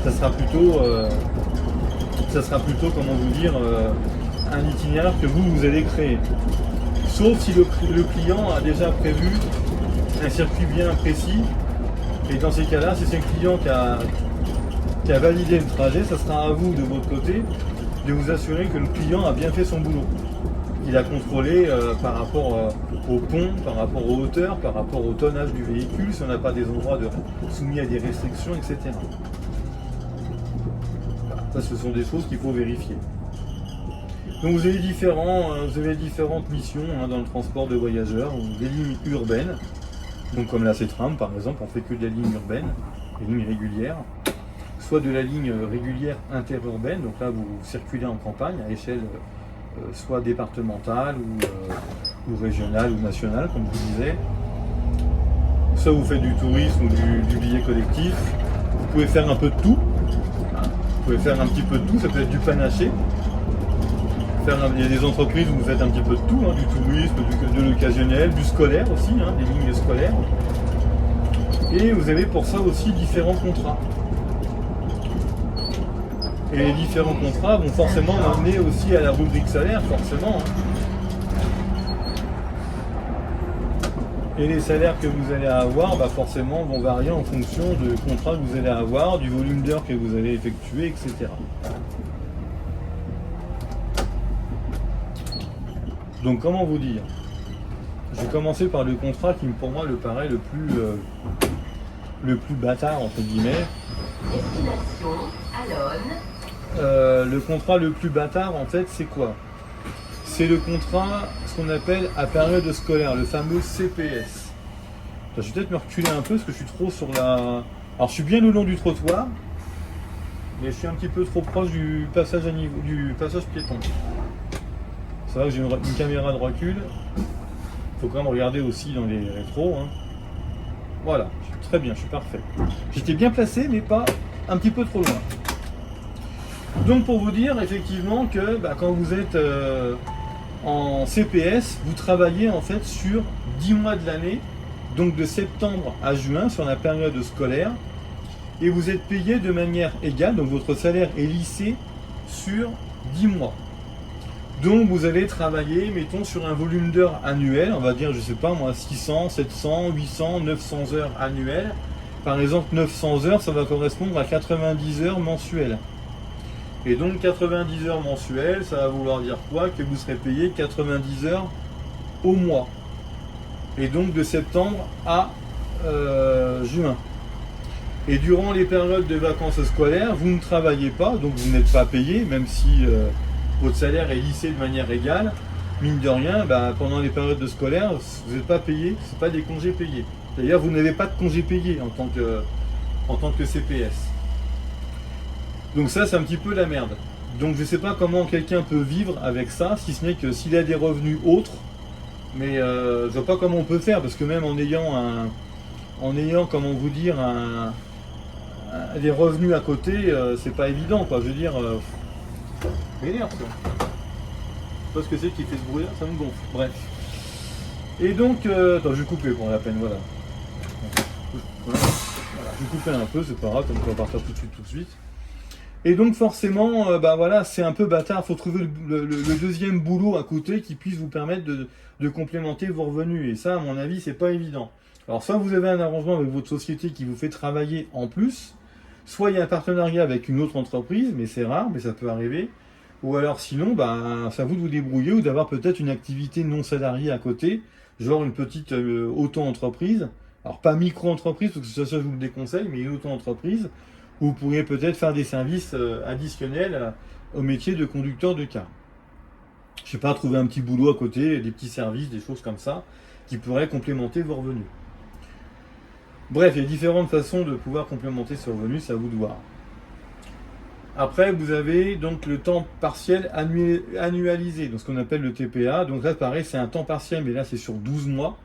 ça sera plutôt, comment vous dire, un itinéraire que vous allez créer. Sauf si le client a déjà prévu un circuit bien précis. Et dans ces cas-là, si c'est un client qui a validé le trajet, ça sera à vous, de votre côté, de vous assurer que le client a bien fait son boulot. Il a contrôlé par rapport au pont, par rapport aux hauteurs, par rapport au tonnage du véhicule, si on n'a pas des endroits soumis à des restrictions, etc. Ça, ce sont des choses qu'il faut vérifier. Donc vous avez différentes missions dans le transport de voyageurs, des lignes urbaines, donc comme la C-Tram par exemple, on fait que des lignes urbaines, des lignes régulières, soit de la ligne régulière interurbaine, donc là vous circulez en campagne à échelle soit départementale ou régionale ou nationale, comme je vous disais, soit vous faites du tourisme ou du billet collectif, vous pouvez faire un peu de tout, vous pouvez faire un petit peu de tout, ça peut être du panaché. Il y a des entreprises où vous faites un petit peu de tout, du tourisme, de l'occasionnel, du scolaire aussi, des lignes scolaires. Et vous avez pour ça aussi différents contrats. Et les différents contrats vont forcément amener aussi à la rubrique salaire, forcément. Et les salaires que vous allez avoir, forcément, vont varier en fonction du contrat que vous allez avoir, du volume d'heures que vous allez effectuer, etc. Donc comment vous dire? Je vais commencer par le contrat qui pour moi le paraît le plus bâtard entre guillemets. Destination Alonne. Le contrat le plus bâtard en fait c'est quoi? C'est le contrat, ce qu'on appelle à période scolaire, le fameux CPS. Je vais peut-être me reculer un peu parce que je suis trop sur la... Alors je suis bien le long du trottoir, mais je suis un petit peu trop proche du passage piéton. C'est vrai que j'ai une caméra de recul. Il faut quand même regarder aussi dans les rétros. Voilà, très bien, je suis parfait. J'étais bien placé, mais pas un petit peu trop loin. Donc pour vous dire effectivement que quand vous êtes en CPS, vous travaillez en fait sur 10 mois de l'année, donc de septembre à juin sur la période scolaire, et vous êtes payé de manière égale, donc votre salaire est lissé sur 10 mois. Donc vous allez travailler, mettons, sur un volume d'heures annuel, on va dire, je sais pas moi, 600, 700, 800, 900 heures annuelles. Par exemple, 900 heures, ça va correspondre à 90 heures mensuelles. Et donc 90 heures mensuelles, ça va vouloir dire quoi? Que vous serez payé 90 heures au mois. Et donc de septembre à juin. Et durant les périodes de vacances scolaires, vous ne travaillez pas, donc vous n'êtes pas payé, même si votre salaire est lissé de manière égale. Mine de rien, pendant les périodes de scolaire, vous n'êtes pas payé, ce n'est pas des congés payés. D'ailleurs, vous n'avez pas de congés payés en tant que CPS. Donc ça, c'est un petit peu la merde. Donc je ne sais pas comment quelqu'un peut vivre avec ça, si ce n'est que s'il a des revenus autres, mais je ne vois pas comment on peut faire, parce que même en ayant comment vous dire, des revenus à côté, c'est pas évident, quoi. Je veux dire, m'énerve, ça. Je sais pas ce que c'est qui fait ce bruit là, ça me gonfle. Bref. Et donc, attends, je vais couper pour la peine, voilà. Voilà. Je vais couper un peu, c'est pas grave, comme on va partir tout de suite. Et donc forcément, voilà, c'est un peu bâtard. Il faut trouver le deuxième boulot à côté qui puisse vous permettre de complémenter vos revenus. Et ça, à mon avis, c'est pas évident. Alors soit vous avez un arrangement avec votre société qui vous fait travailler en plus, soit il y a un partenariat avec une autre entreprise, mais c'est rare, mais ça peut arriver. Ou alors sinon, c'est à vous de vous débrouiller ou d'avoir peut-être une activité non salariée à côté, genre une petite auto-entreprise. Alors pas micro-entreprise, parce que ça je vous le déconseille, mais une auto-entreprise où vous pourriez peut-être faire des services additionnels au métier de conducteur de car. je sais pas, trouver un petit boulot à côté, des petits services, des choses comme ça, qui pourraient complémenter vos revenus. Bref, il y a différentes façons de pouvoir complémenter ces revenus, c'est à vous de voir. Après, vous avez donc le temps partiel annualisé, donc ce qu'on appelle le TPA. Donc là, pareil, c'est un temps partiel, mais là, c'est sur 12 mois.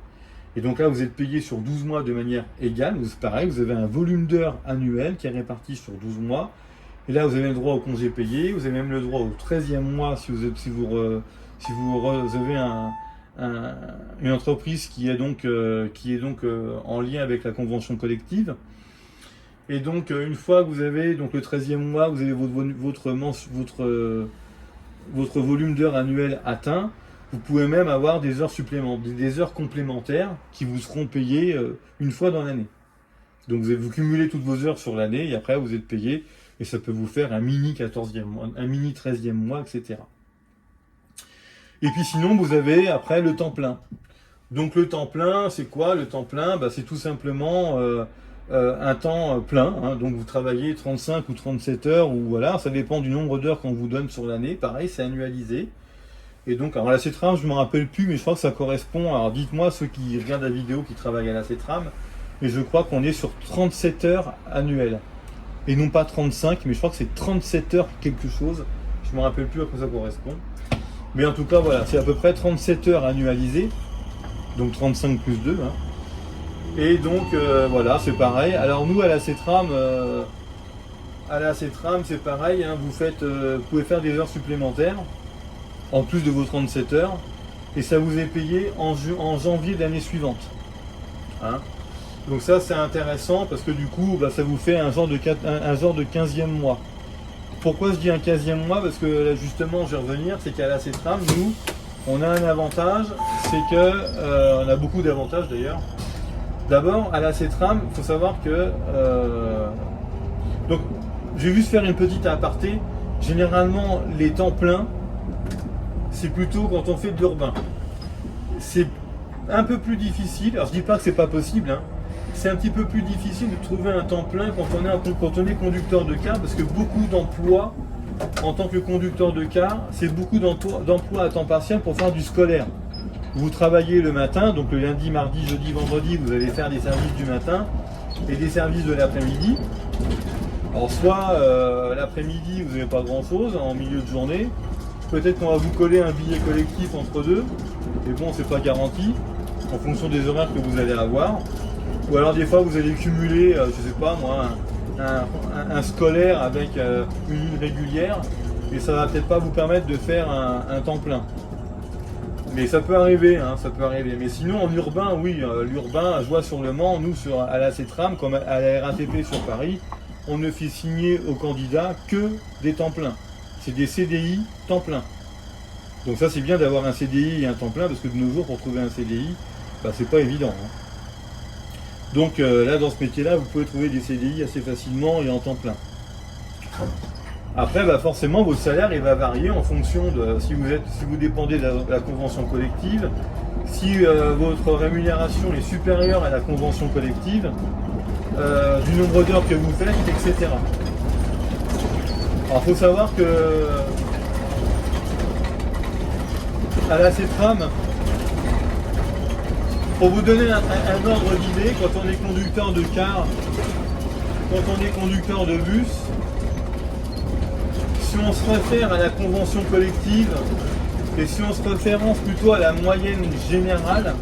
Et donc là, vous êtes payé sur 12 mois de manière égale. C'est pareil, vous avez un volume d'heures annuel qui est réparti sur 12 mois. Et là, vous avez le droit au congé payé. Vous avez même le droit au 13e mois si vous avez une entreprise qui est donc en lien avec la convention collective. Et donc, une fois que vous avez donc le 13e mois, vous avez votre volume d'heures annuel atteint, vous pouvez même avoir des heures supplémentaires, des heures complémentaires qui vous seront payées une fois dans l'année. Donc, vous cumulez toutes vos heures sur l'année et après, vous êtes payé et ça peut vous faire un mini 14e mois, un mini 13e mois, etc. Et puis sinon, vous avez après le temps plein. Donc, le temps plein, c'est quoi? Le temps plein, c'est tout simplement un temps plein, hein. Donc vous travaillez 35 ou 37 heures, ou voilà, ça dépend du nombre d'heures qu'on vous donne sur l'année, pareil, c'est annualisé. Et donc, alors la CETRAM, je ne me rappelle plus, mais je crois que ça correspond, alors dites-moi ceux qui regardent la vidéo, qui travaillent à la CETRAM, mais je crois qu'on est sur 37 heures annuelles, et non pas 35, mais je crois que c'est 37 heures quelque chose, je ne me rappelle plus à quoi ça correspond. Mais en tout cas, voilà, c'est à peu près 37 heures annualisées, donc 35 plus 2, hein. Et donc voilà, c'est pareil. Alors nous à la CETRAM, c'est pareil, hein, vous pouvez faire des heures supplémentaires en plus de vos 37 heures et ça vous est payé en janvier de l'année suivante. Hein. Donc ça c'est intéressant parce que du coup ça vous fait un genre de 15e mois. Pourquoi je dis un 15e mois? Parce que là justement je vais revenir, c'est qu'à la CETRAM, nous on a un avantage, c'est que on a beaucoup d'avantages d'ailleurs. D'abord, à la CETRAM, il faut savoir que... donc, je vais juste faire une petite aparté. Généralement, les temps pleins, c'est plutôt quand on fait de l'urbain. C'est un peu plus difficile. Alors, je ne dis pas que c'est pas possible. Hein. C'est un petit peu plus difficile de trouver un temps plein quand on est conducteur de car, parce que beaucoup d'emplois, en tant que conducteur de car, c'est beaucoup d'emplois à temps partiel pour faire du scolaire. Vous travaillez le matin, donc le lundi, mardi, jeudi, vendredi, vous allez faire des services du matin et des services de l'après-midi. Alors soit l'après-midi, vous n'avez pas grand-chose en milieu de journée. Peut-être qu'on va vous coller un billet collectif entre deux. Mais bon, c'est pas garanti, en fonction des horaires que vous allez avoir. Ou alors des fois, vous allez cumuler, je sais pas moi, un scolaire avec une ligne régulière. Et ça va peut-être pas vous permettre de faire un temps plein. Mais ça peut arriver, hein, ça peut arriver. Mais sinon, en urbain, oui, l'urbain, je vois sur le Mans, nous, à la CETRAM, comme à la RATP sur Paris, on ne fait signer aux candidats que des temps pleins. C'est des CDI temps plein. Donc ça, c'est bien d'avoir un CDI et un temps plein, parce que de nos jours, pour trouver un CDI, c'est pas évident. Hein. Donc là, dans ce métier-là, vous pouvez trouver des CDI assez facilement et en temps plein. Après, forcément, votre salaire il va varier en fonction de si vous dépendez de la convention collective, si votre rémunération est supérieure à la convention collective, du nombre d'heures que vous faites, etc. Alors, il faut savoir que à la CETRAM, pour vous donner un ordre d'idée, quand on est conducteur de car, quand on est conducteur de bus, si on se réfère à la convention collective et si on se référence plutôt à la moyenne générale,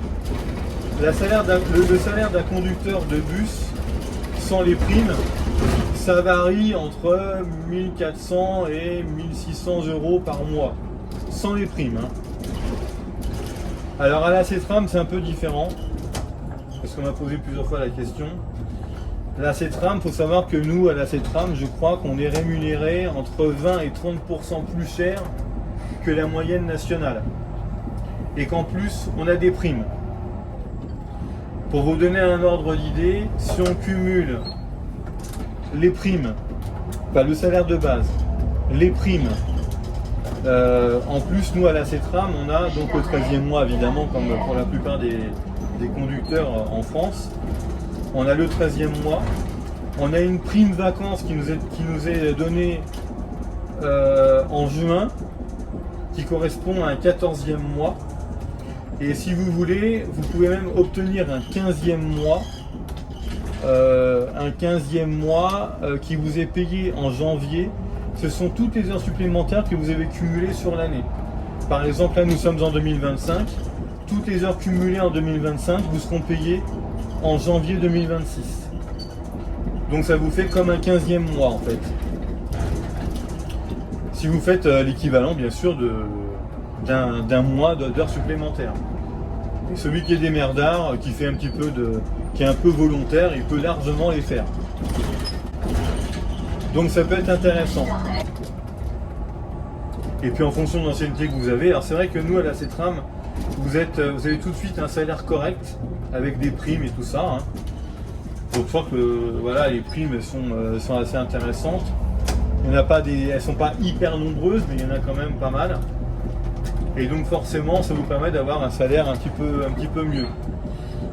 le salaire d'un conducteur de bus sans les primes, ça varie entre 1400 et 1600 euros par mois, sans les primes. Hein. Alors à la CETRAM, c'est un peu différent, parce qu'on m'a posé plusieurs fois la question. La CETRAM, il faut savoir que nous, à la CETRAM, je crois qu'on est rémunéré entre 20 et 30% plus cher que la moyenne nationale. Et qu'en plus, on a des primes. Pour vous donner un ordre d'idée, si on cumule les primes, le salaire de base, les primes, en plus, nous, à la CETRAM, on a donc le 13e mois, évidemment, comme pour la plupart des conducteurs en France. On a le 13e mois, on a une prime vacances qui nous est donnée en juin, qui correspond à un 14e mois. Et si vous voulez, vous pouvez même obtenir un 15e mois. Qui vous est payé en janvier. Ce sont toutes les heures supplémentaires que vous avez cumulées sur l'année. Par exemple, là nous sommes en 2025. Toutes les heures cumulées en 2025 vous seront payées en janvier 2026. Donc ça vous fait comme un 15e mois en fait. Si vous faites l'équivalent bien sûr d'un mois d'heures supplémentaires. Et celui qui est démerdard, qui fait un petit peu qui est un peu volontaire, il peut largement les faire. Donc ça peut être intéressant. Et puis en fonction de l'ancienneté que vous avez, alors c'est vrai que nous à la CETRAM, vous avez tout de suite un salaire correct avec des primes et tout ça. Hein. Donc je crois que voilà, les primes sont assez intéressantes. Il y en a pas elles sont pas hyper nombreuses, mais il y en a quand même pas mal. Et donc forcément, ça vous permet d'avoir un salaire un petit peu mieux.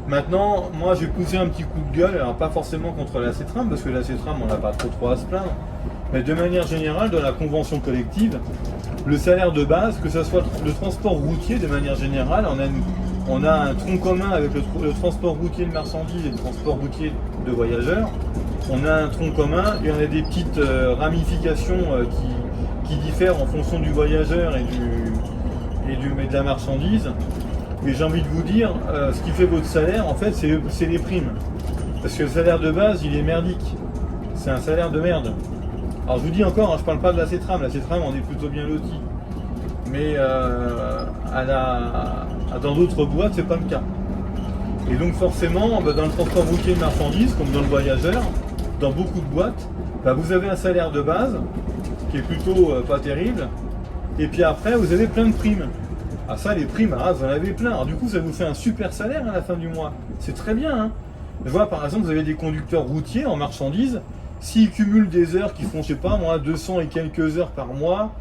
Maintenant, moi j'ai poussé un petit coup de gueule, alors pas forcément contre la CETRAM, parce que la CETRAM on n'a pas trop à se plaindre, mais de manière générale, dans la convention collective, le salaire de base, que ce soit le transport routier de manière générale, on a un tronc commun avec le transport routier de marchandises et le transport routier de voyageurs. On a un tronc commun et on a des petites ramifications qui diffèrent en fonction du voyageur et de la marchandise. Et j'ai envie de vous dire, ce qui fait votre salaire, en fait, c'est les primes. Parce que le salaire de base, il est merdique. C'est un salaire de merde. Alors je vous dis encore, hein, je parle pas de la CETRAM. La CETRAM, on est plutôt bien loti. Mais dans d'autres boîtes, c'est pas le cas. Et donc forcément, dans le transport routier de marchandises, comme dans le voyageur, dans beaucoup de boîtes, vous avez un salaire de base qui est plutôt pas terrible. Et puis après, vous avez plein de primes. Ah ça, les primes, vous en avez plein. Alors du coup, ça vous fait un super salaire à la fin du mois. C'est très bien. Hein. Je vois, par exemple, vous avez des conducteurs routiers en marchandises. S'ils cumulent des heures qui font, je sais pas moi, 200 et quelques heures par mois,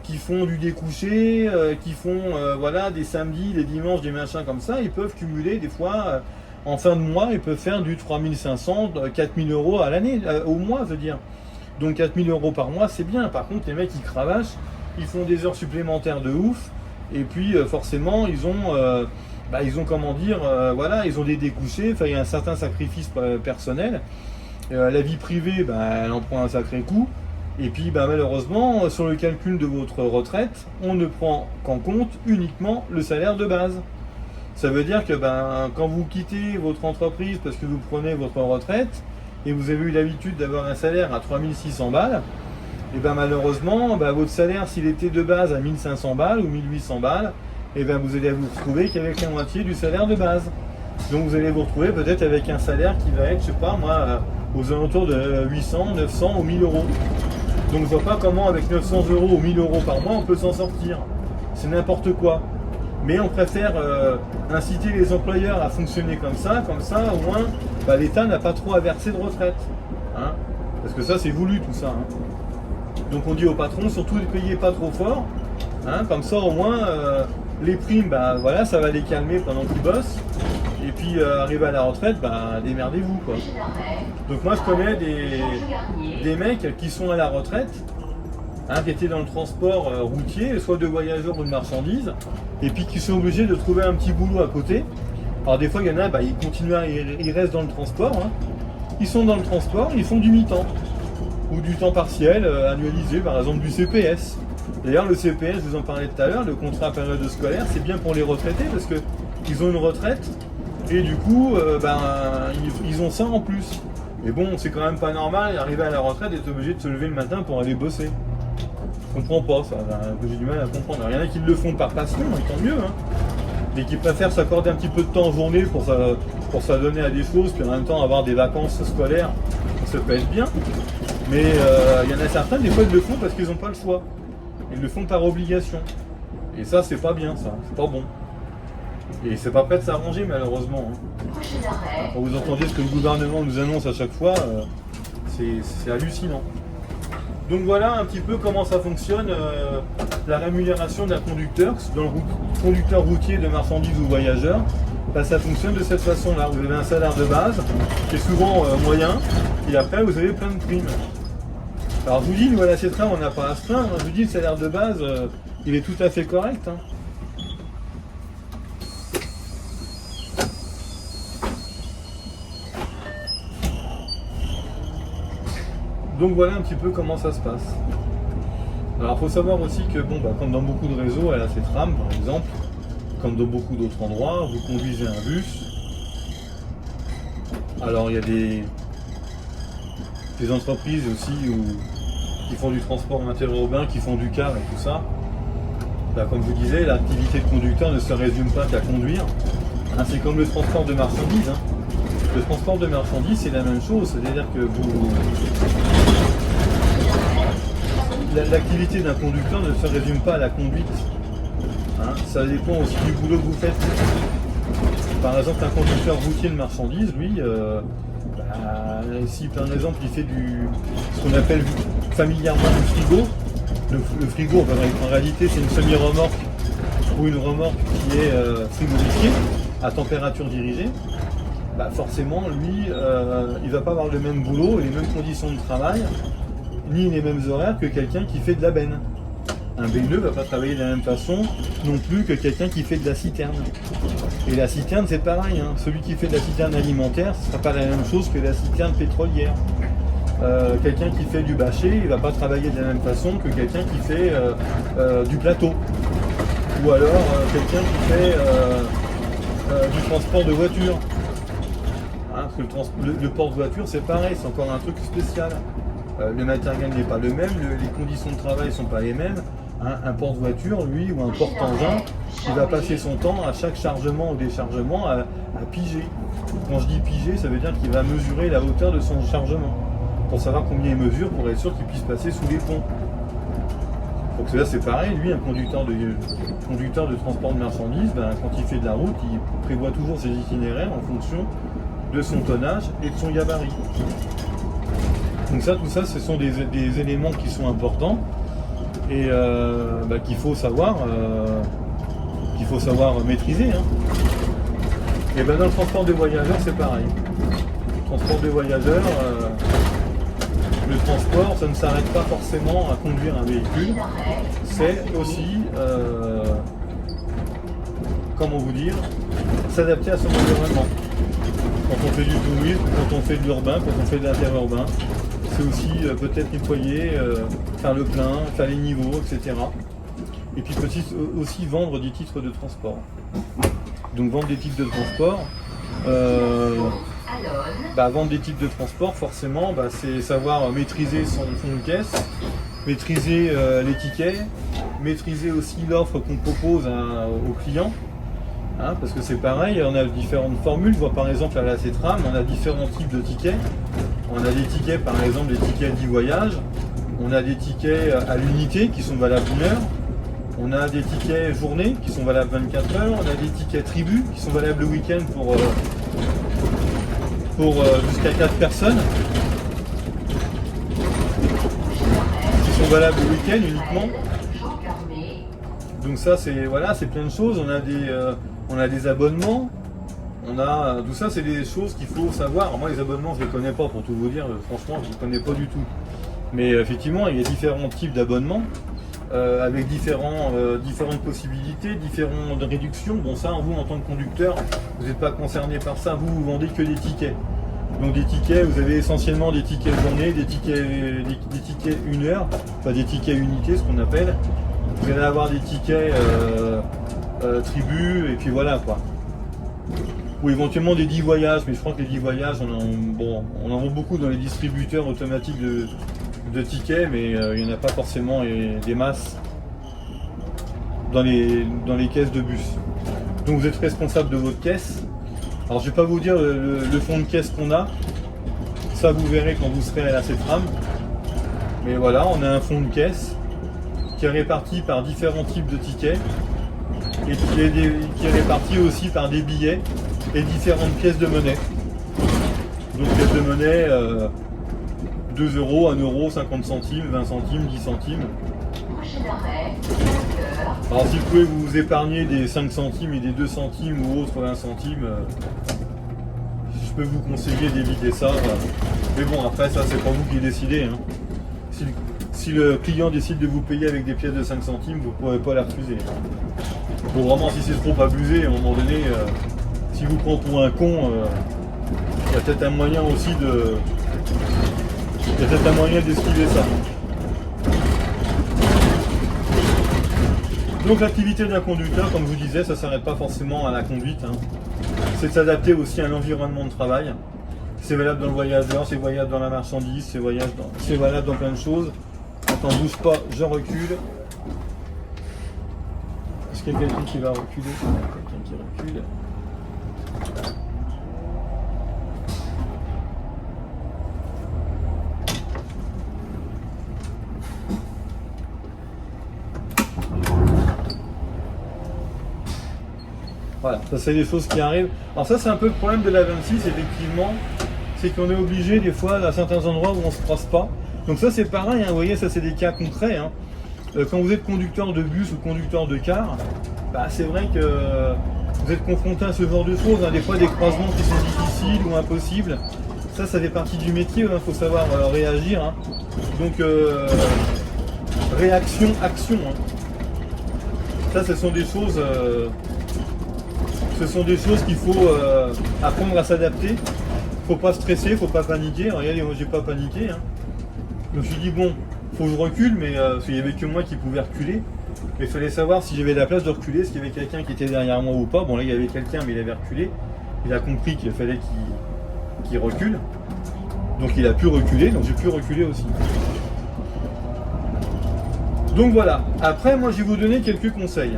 qui font du découché, qui font voilà, des samedis, des dimanches, des machins comme ça, ils peuvent cumuler des fois, en fin de mois, ils peuvent faire du 3500, 4000 euros à l'année, au mois, je veux dire. Donc 4000 euros par mois, c'est bien. Par contre, les mecs, ils cravachent, ils font des heures supplémentaires de ouf. Et puis forcément ils ont comment dire, voilà, ils ont des découchés, enfin il y a un certain sacrifice personnel. La vie privée, elle en prend un sacré coup. Et puis malheureusement, sur le calcul de votre retraite, on ne prend qu'en compte uniquement le salaire de base. Ça veut dire que quand vous quittez votre entreprise parce que vous prenez votre retraite et vous avez eu l'habitude d'avoir un salaire à 3600 balles, et malheureusement, votre salaire, s'il était de base à 1500 balles ou 1800 balles, vous allez vous retrouver qu'avec la moitié du salaire de base. Donc vous allez vous retrouver peut-être avec un salaire qui va être, je sais pas moi, aux alentours de 800, 900 ou 1000 euros. Donc je vois pas comment avec 900 euros ou 1000 euros par mois on peut s'en sortir. C'est n'importe quoi. Mais on préfère inciter les employeurs à fonctionner comme ça au moins l'État n'a pas trop à verser de retraite. Hein, parce que ça c'est voulu tout ça. Hein. Donc on dit aux patrons, surtout ne payez pas trop fort, hein, comme ça au moins les primes, voilà, ça va les calmer pendant qu'ils bossent. Et puis arrivé à la retraite, démerdez-vous quoi. Donc moi je connais des mecs qui sont à la retraite, hein, qui étaient dans le transport routier, soit de voyageurs ou de marchandises, et puis qui sont obligés de trouver un petit boulot à côté. Alors des fois il y en a, ils continuent, ils restent dans le transport, hein. Ils sont dans le transport, ils font du mi-temps. Ou du temps partiel annualisé, par exemple du CPS. D'ailleurs le CPS, je vous en parlais tout à l'heure, le contrat à période scolaire, c'est bien pour les retraités parce qu'ils ont une retraite et du coup ils ont ça en plus. Mais bon, c'est quand même pas normal d'arriver à la retraite et d'être obligé de se lever le matin pour aller bosser. Je comprends pas ça, j'ai du mal à comprendre. Alors, il y en a qui le font par passion, et tant mieux, hein. Et qui préfèrent s'accorder un petit peu de temps en journée pour s'adonner à des choses, puis en même temps avoir des vacances scolaires, ça peut être bien. Mais il y en a certains, des fois, ils le font parce qu'ils n'ont pas le choix. Ils le font par obligation. Et ça, c'est pas bien, ça. C'est pas bon. Et c'est pas prêt de s'arranger, malheureusement. Hein. Quand vous entendez ce que le gouvernement nous annonce à chaque fois, c'est hallucinant. Donc voilà un petit peu comment ça fonctionne, la rémunération d'un conducteur, dans le conducteur routier de marchandises ou voyageurs. Ça fonctionne de cette façon-là. Vous avez un salaire de base qui est souvent moyen, et après vous avez plein de primes. Alors je vous dis, nous à la CETRAM, on n'a pas à se plaindre. Je vous dis, le salaire de base, il est tout à fait correct. Hein. Donc voilà un petit peu comment ça se passe. Alors il faut savoir aussi que bon, comme dans beaucoup de réseaux, à la CETRAM par exemple, comme dans beaucoup d'autres endroits, vous conduisez un bus. Alors il y a des entreprises aussi qui font du transport interurbain, qui font du car et tout ça. Comme je vous disais, l'activité de conducteur ne se résume pas qu'à conduire. Hein, c'est comme le transport de marchandises. Hein. Le transport de marchandises, c'est la même chose, c'est-à-dire que l'activité d'un conducteur ne se résume pas à la conduite. Hein, ça dépend aussi du boulot que vous faites. Par exemple, un conducteur routier de marchandises, lui, si par exemple il fait ce qu'on appelle familièrement du frigo, le frigo en réalité c'est une semi-remorque ou une remorque qui est frigorifiée à température dirigée, forcément lui il va pas avoir le même boulot et les mêmes conditions de travail ni les mêmes horaires que quelqu'un qui fait de la benne. Un benneux ne va pas travailler de la même façon non plus que quelqu'un qui fait de la citerne. Et la citerne c'est pareil, hein. Celui qui fait de la citerne alimentaire, ce ne sera pas la même chose que la citerne pétrolière. Quelqu'un qui fait du bâcher, il ne va pas travailler de la même façon que quelqu'un qui fait du plateau. Ou alors quelqu'un qui fait du transport de voiture. Hein, parce que le porte-voiture c'est pareil, c'est encore un truc spécial. Le matériel n'est pas le même, les conditions de travail ne sont pas les mêmes. Hein, un porte-voiture, lui, ou un porte-engin, il va passer son temps à chaque chargement ou déchargement à piger. Quand je dis piger, ça veut dire qu'il va mesurer la hauteur de son chargement, pour savoir combien il mesure, pour être sûr qu'il puisse passer sous les ponts. Donc là c'est pareil, lui, un conducteur de transport de marchandises, quand il fait de la route, il prévoit toujours ses itinéraires en fonction de son tonnage et de son gabarit. Donc tout ça, ce sont des éléments qui sont importants et qu'il faut savoir maîtriser. Hein. Et dans le transport de voyageurs, c'est pareil. Le transport de voyageurs, le transport, ça ne s'arrête pas forcément à conduire un véhicule. C'est aussi, comment vous dire, s'adapter à son environnement. Quand on fait du tourisme, quand on fait de l'urbain, quand on fait de l'interurbain, c'est aussi peut-être nettoyer, faire le plein, faire les niveaux, etc. Et puis aussi vendre des titres de transport. Donc vendre des titres de transport, vendre des titres de transport, forcément, c'est savoir maîtriser son fond de caisse, maîtriser les tickets, maîtriser aussi l'offre qu'on propose aux clients. Hein, parce que c'est pareil, on a différentes formules. Par exemple à la CETRAM, on a différents types de tickets. On a des tickets, par exemple, des tickets d'e-voyage. On a des tickets à l'unité qui sont valables 1 heure. On a des tickets journée qui sont valables 24 heures. On a des tickets tribu qui sont valables le week-end pour jusqu'à 4 personnes. Qui sont valables le week-end uniquement. Donc ça, c'est plein de choses. On a des abonnements. Tout ça, c'est des choses qu'il faut savoir. Alors moi, les abonnements, je ne les connais pas, pour tout vous dire. Franchement, je ne les connais pas du tout. Mais effectivement, il y a différents types d'abonnements avec différentes possibilités, différentes réductions. Bon, ça, vous, en tant que conducteur, vous n'êtes pas concerné par ça. Vous vendez que des tickets. Donc des tickets, vous avez essentiellement des tickets journée, des tickets 1 heure, enfin des tickets unité, ce qu'on appelle. Vous allez avoir des tickets tribu, et puis voilà quoi. Ou éventuellement des 10 voyages, mais je crois que les 10 voyages, on en voit beaucoup dans les distributeurs automatiques de tickets, mais il n'y en a pas forcément des masses dans les caisses de bus. Donc vous êtes responsable de votre caisse. Alors je ne vais pas vous dire le fond de caisse qu'on a, ça vous verrez quand vous serez à la CETRAM. Mais voilà, on a un fond de caisse qui est réparti par différents types de tickets et qui est réparti aussi par des billets et différentes pièces de monnaie. Donc pièces de monnaie 2 €, 1 €, 50 centimes, 20 centimes, 10 centimes. Alors si vous pouvez vous épargner des 5 centimes et des 2 centimes ou autres 20 centimes, je peux vous conseiller d'éviter ça. Mais bon, après ça c'est pas vous qui décidez. Hein. Si si le client décide de vous payer avec des pièces de 5 centimes, vous ne pourrez pas la refuser. Bon, vraiment, si c'est trop abusé, à un moment donné, si vous prend pour un con, il y a peut-être un moyen aussi de... Il y a peut-être un moyen d'esquiver ça. Donc l'activité d'un conducteur, comme je vous disais, ça ne s'arrête pas forcément à la conduite. Hein. C'est de s'adapter aussi à l'environnement de travail. C'est valable dans le voyageur, c'est valable dans la marchandise, c'est valable dans plein de choses. Attends, bouge pas, je recule. Est-ce qu'il y a quelqu'un qui va reculer? Quelqu'un qui recule. Voilà, ça c'est des choses qui arrivent. Alors ça c'est un peu le problème de la 26 effectivement, c'est qu'on est obligé des fois à certains endroits où on ne se croise pas. Donc ça c'est pareil, hein, vous voyez, ça c'est des cas concrets. Hein. Quand vous êtes conducteur de bus ou conducteur de car, bah, c'est vrai que vous êtes confronté à ce genre de choses, hein, des fois des croisements qui sont difficiles ou impossibles. Ça fait partie du métier, il faut savoir réagir. Hein. Donc réaction, action. Hein. Ça ce sont des choses... Ce sont des choses qu'il faut apprendre à s'adapter. Faut pas stresser, faut pas paniquer. Regardez, moi j'ai pas paniqué. Hein. Je me suis dit bon, faut que je recule, mais il n'y avait que moi qui pouvais reculer. Mais il fallait savoir si j'avais la place de reculer, s'il y avait quelqu'un qui était derrière moi ou pas. Bon là il y avait quelqu'un, mais il avait reculé. Il a compris qu'il fallait qu'il recule. Donc il a pu reculer, donc j'ai pu reculer aussi. Donc voilà. Après moi je vais vous donner quelques conseils.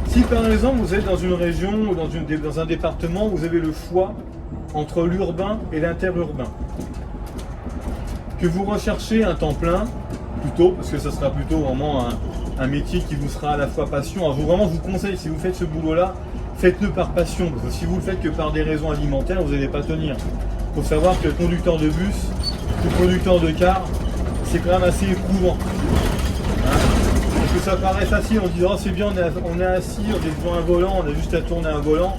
Si par exemple vous êtes dans une région ou dans un département où vous avez le choix entre l'urbain et l'interurbain, que vous recherchez un temps plein, plutôt, parce que ce sera plutôt vraiment un métier qui vous sera à la fois passion. Alors je vous conseille, si vous faites ce boulot-là, faites-le par passion, parce que si vous le faites que par des raisons alimentaires, vous n'allez pas tenir. Il faut savoir que conducteur de bus ou conducteur de car, c'est quand même assez éprouvant. Ça paraît facile, on dit oh, c'est bien, on est assis, on est devant un volant, on a juste à tourner un volant.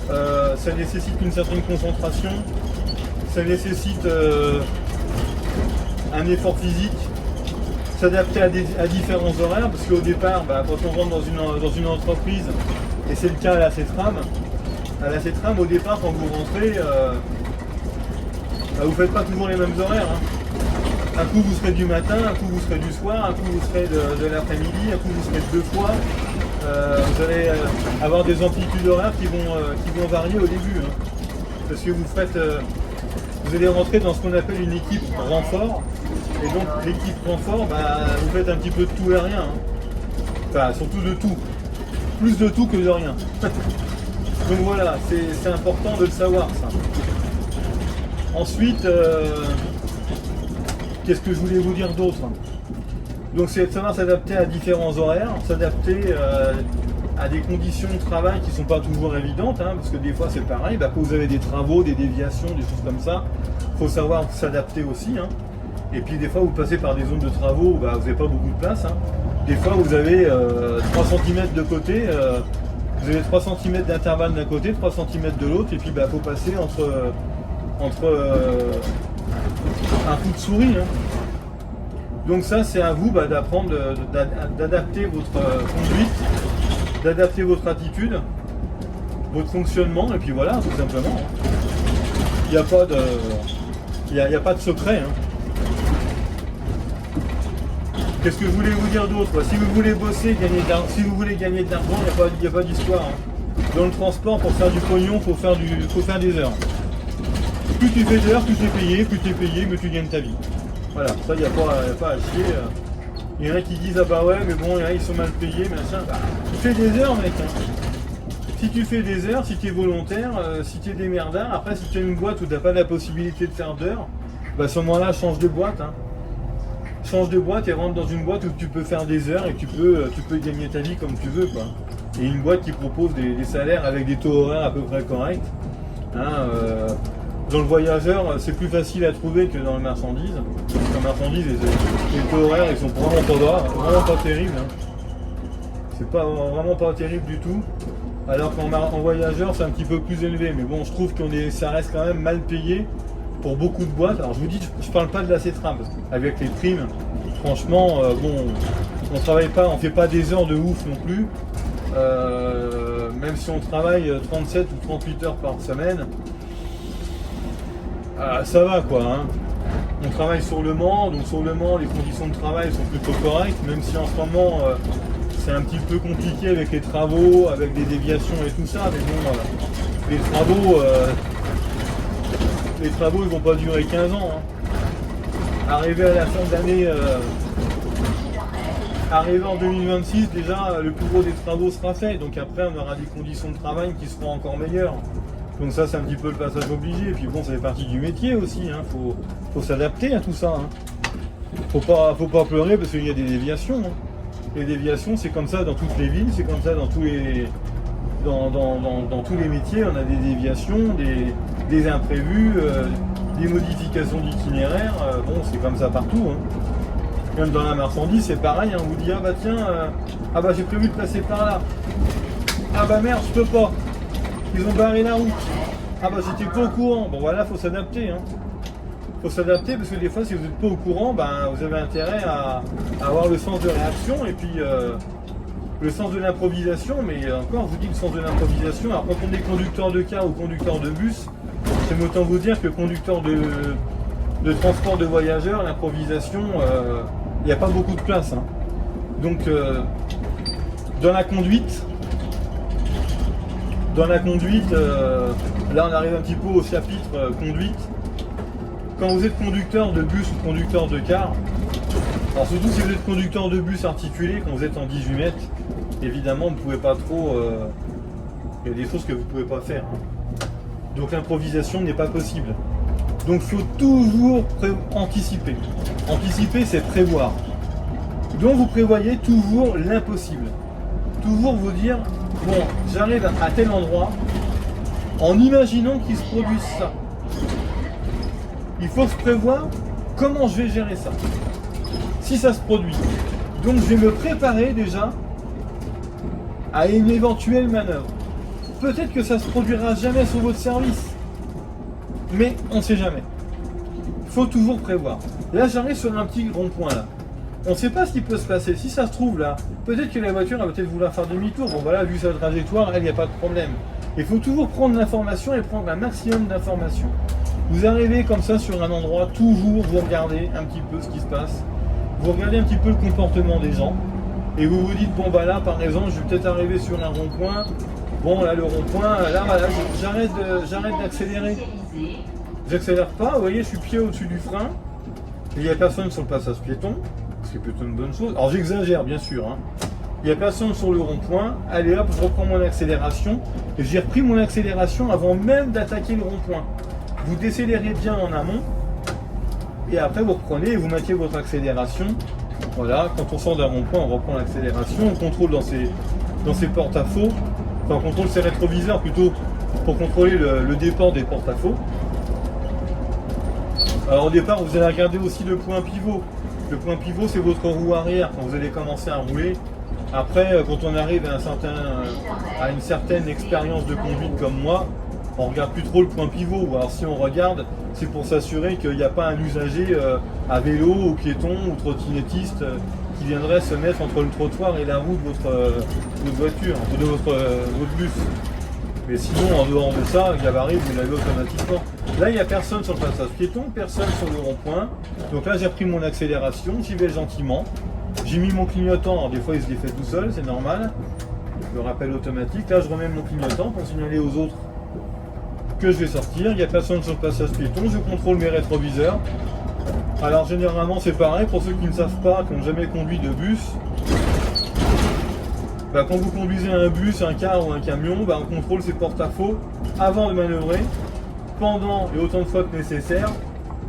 Ça nécessite une certaine concentration, ça nécessite un effort physique, s'adapter à différents horaires, parce qu'au départ, quand on rentre dans une entreprise, et c'est le cas à la CETRAM, au départ quand vous rentrez, vous ne faites pas toujours les mêmes horaires. Hein. Un coup vous serez du matin, un coup vous serez du soir, un coup vous serez de l'après-midi, un coup vous serez de 2 fois. Vous allez avoir des amplitudes horaires qui vont varier au début. Hein. Parce que vous allez rentrer dans ce qu'on appelle une équipe renfort. Et donc l'équipe renfort, vous faites un petit peu de tout et rien. Hein. Enfin surtout de tout. Plus de tout que de rien. Donc voilà, c'est important de le savoir ça. Ensuite, qu'est-ce que je voulais vous dire d'autre? Donc c'est de savoir s'adapter à différents horaires, s'adapter à des conditions de travail qui ne sont pas toujours évidentes, hein, parce que des fois c'est pareil, quand vous avez des travaux, des déviations, des choses comme ça, il faut savoir s'adapter aussi. Hein. Et puis des fois vous passez par des zones de travaux où vous n'avez pas beaucoup de place. Hein. Des fois vous avez 3 cm de côté, vous avez 3 cm d'intervalle d'un côté, 3 cm de l'autre, et puis il faut passer entre un coup de souris. Hein. Donc ça c'est à vous d'apprendre, d'adapter votre conduite, d'adapter votre attitude, votre fonctionnement, et puis voilà, tout simplement. Il n'y a pas de secret. Hein. Qu'est-ce que je voulais vous dire d'autre? Si vous voulez bosser, si vous voulez gagner de l'argent, il n'y a pas d'histoire. Hein. Dans le transport, pour faire du pognon, il faut faire des heures. Plus tu fais d'heures, plus tu es payé, mais tu gagnes ta vie. Voilà, ça il n'y a pas à chier. Il y en a qui disent ah bah ouais mais bon ils sont mal payés, machin. Tu fais des heures mec. Hein. Si tu fais des heures, si tu es volontaire, si tu es démerdard, après si tu as une boîte où tu n'as pas la possibilité de faire d'heures, à ce moment-là change de boîte. Hein. Change de boîte et rentre dans une boîte où tu peux faire des heures et tu peux gagner ta vie comme tu veux. Quoi. Et une boîte qui propose des salaires avec des taux horaires à peu près corrects. Hein, dans le voyageur, c'est plus facile à trouver que dans la marchandise. Dans la marchandise, les taux horaires, ils sont vraiment pas terribles. Hein. C'est vraiment pas terrible du tout. Alors qu'en voyageur, c'est un petit peu plus élevé. Mais bon, je trouve ça reste quand même mal payé pour beaucoup de boîtes. Alors je vous dis, je parle pas de la Cetra, parce qu'avec les primes, franchement, bon, on travaille pas, on fait pas des heures de ouf non plus. Même si on travaille 37 ou 38 heures par semaine, ça va quoi. Hein. On travaille sur le Mans, donc sur le Mans, les conditions de travail sont plutôt correctes, même si en ce moment c'est un petit peu compliqué avec les travaux, avec des déviations et tout ça, mais bon, les travaux ils vont pas durer 15 ans. Hein. Arrivé à la fin de l'année, arrivé en 2026, déjà le plus gros des travaux sera fait, donc après on aura des conditions de travail qui seront encore meilleures. Donc ça c'est un petit peu le passage obligé, et puis bon ça fait partie du métier aussi, hein. Faut s'adapter à tout ça. Hein. Faut pas pleurer parce qu'il y a des déviations. Hein. Les déviations c'est comme ça dans toutes les villes, c'est comme ça dans tous les dans tous les métiers, on a des déviations, des imprévus, des modifications d'itinéraire, bon c'est comme ça partout. Hein. Même dans la marchandise c'est pareil, hein. On vous dit ah bah tiens, ah bah j'ai prévu de passer par là. Ah bah merde je peux pas. Ils ont barré la route. Ah bah j'étais pas au courant. Bon voilà, faut s'adapter. Hein. Faut s'adapter parce que des fois si vous n'êtes pas au courant, ben, vous avez intérêt à avoir le sens de réaction et puis le sens de l'improvisation. Mais encore, je vous dis le sens de l'improvisation. Alors quand on est conducteur de car ou conducteur de bus, j'aime autant vous dire que conducteur de transport de voyageurs, l'improvisation, il n'y a pas beaucoup de place. Hein. Donc dans la conduite, là on arrive un petit peu au chapitre conduite. Quand vous êtes conducteur de bus ou conducteur de car, alors surtout si vous êtes conducteur de bus articulé, quand vous êtes en 18 mètres, évidemment vous ne pouvez pas trop, il y a des choses que vous ne pouvez pas faire. Hein. Donc l'improvisation n'est pas possible. Donc il faut toujours anticiper. Anticiper c'est prévoir. Donc vous prévoyez toujours l'impossible. Toujours vous dire, bon, j'arrive à tel endroit en imaginant qu'il se produise ça. Il faut se prévoir comment je vais gérer ça. Si ça se produit. Donc je vais me préparer déjà à une éventuelle manœuvre. Peut-être que ça ne se produira jamais sur votre service. Mais on ne sait jamais. Il faut toujours prévoir. Là j'arrive sur un petit rond-point là. On ne sait pas ce qui peut se passer. Si ça se trouve là, peut-être que la voiture va peut-être vouloir faire demi-tour. Bon voilà, vu sa trajectoire, il n'y a pas de problème. Il faut toujours prendre l'information et prendre un maximum d'informations. Vous arrivez comme ça sur un endroit, toujours vous regardez un petit peu ce qui se passe. Vous regardez un petit peu le comportement des gens. Et vous vous dites, bon bah là par exemple, je vais peut-être arriver sur un rond-point. Bon là le rond-point, là voilà, j'arrête d'accélérer. J'accélère pas, vous voyez, je suis pied au-dessus du frein. Il n'y a personne sur le passage piéton. C'est plutôt une bonne chose. Alors j'exagère bien sûr. Hein. Il n'y a personne sur le rond-point. Allez hop, je reprends mon accélération. Et j'ai repris mon accélération avant même d'attaquer le rond-point. Vous décélérez bien en amont. Et après vous reprenez et vous maintenez votre accélération. Voilà, quand on sort d'un rond-point, on reprend l'accélération. On contrôle dans ses porte-à-faux. Enfin on contrôle ses rétroviseurs plutôt pour contrôler le départ des porte-à-faux. Alors au départ vous allez regarder aussi le point pivot. Le point pivot, c'est votre roue arrière quand vous allez commencer à rouler. Après, quand on arrive à une certaine expérience de conduite comme moi, on ne regarde plus trop le point pivot. Alors si on regarde, c'est pour s'assurer qu'il n'y a pas un usager à vélo, ou piéton, ou trottinettiste qui viendrait se mettre entre le trottoir et la roue de votre voiture, de votre bus. Mais sinon, en dehors de ça, le gabarit, vous l'avez automatiquement. Là, il n'y a personne sur le passage piéton, personne sur le rond-point. Donc là, j'ai repris mon accélération, j'y vais gentiment. J'ai mis mon clignotant, alors des fois, il se défait tout seul, c'est normal. Le rappel automatique. Là, je remets mon clignotant pour signaler aux autres que je vais sortir. Il n'y a personne sur le passage piéton, je contrôle mes rétroviseurs. Alors, généralement, c'est pareil, pour ceux qui ne savent pas, qui n'ont jamais conduit de bus. Bah, quand vous conduisez un bus, un car ou un camion, bah, on contrôle ses porte-à-faux avant de manœuvrer, pendant et autant de fois que nécessaire,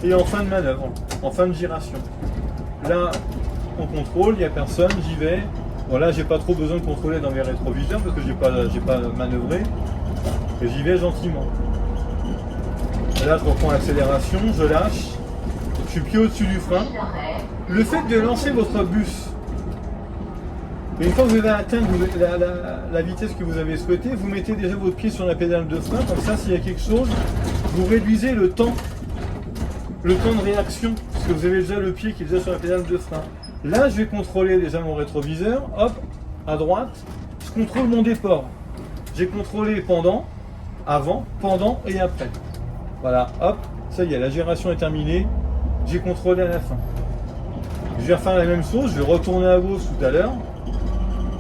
et en fin de manœuvre, en fin de giration. Là, on contrôle, il n'y a personne, j'y vais. Voilà, j'ai pas trop besoin de contrôler dans mes rétroviseurs parce que j'ai pas manœuvré, et j'y vais gentiment. Là, je reprends l'accélération, je lâche, je suis pied au-dessus du frein. Le fait de lancer votre bus, et une fois que vous avez atteint la vitesse que vous avez souhaitée, vous mettez déjà votre pied sur la pédale de frein, comme ça s'il y a quelque chose, vous réduisez le temps le temps de réaction, parce que vous avez déjà le pied qui est déjà sur la pédale de frein. Là, je vais contrôler déjà mon rétroviseur, hop, à droite, je contrôle mon déport. J'ai contrôlé pendant, avant, pendant et après. Voilà, hop, ça y est, la gération est terminée, j'ai contrôlé à la fin. Je vais refaire la même chose, je vais retourner à gauche tout à l'heure.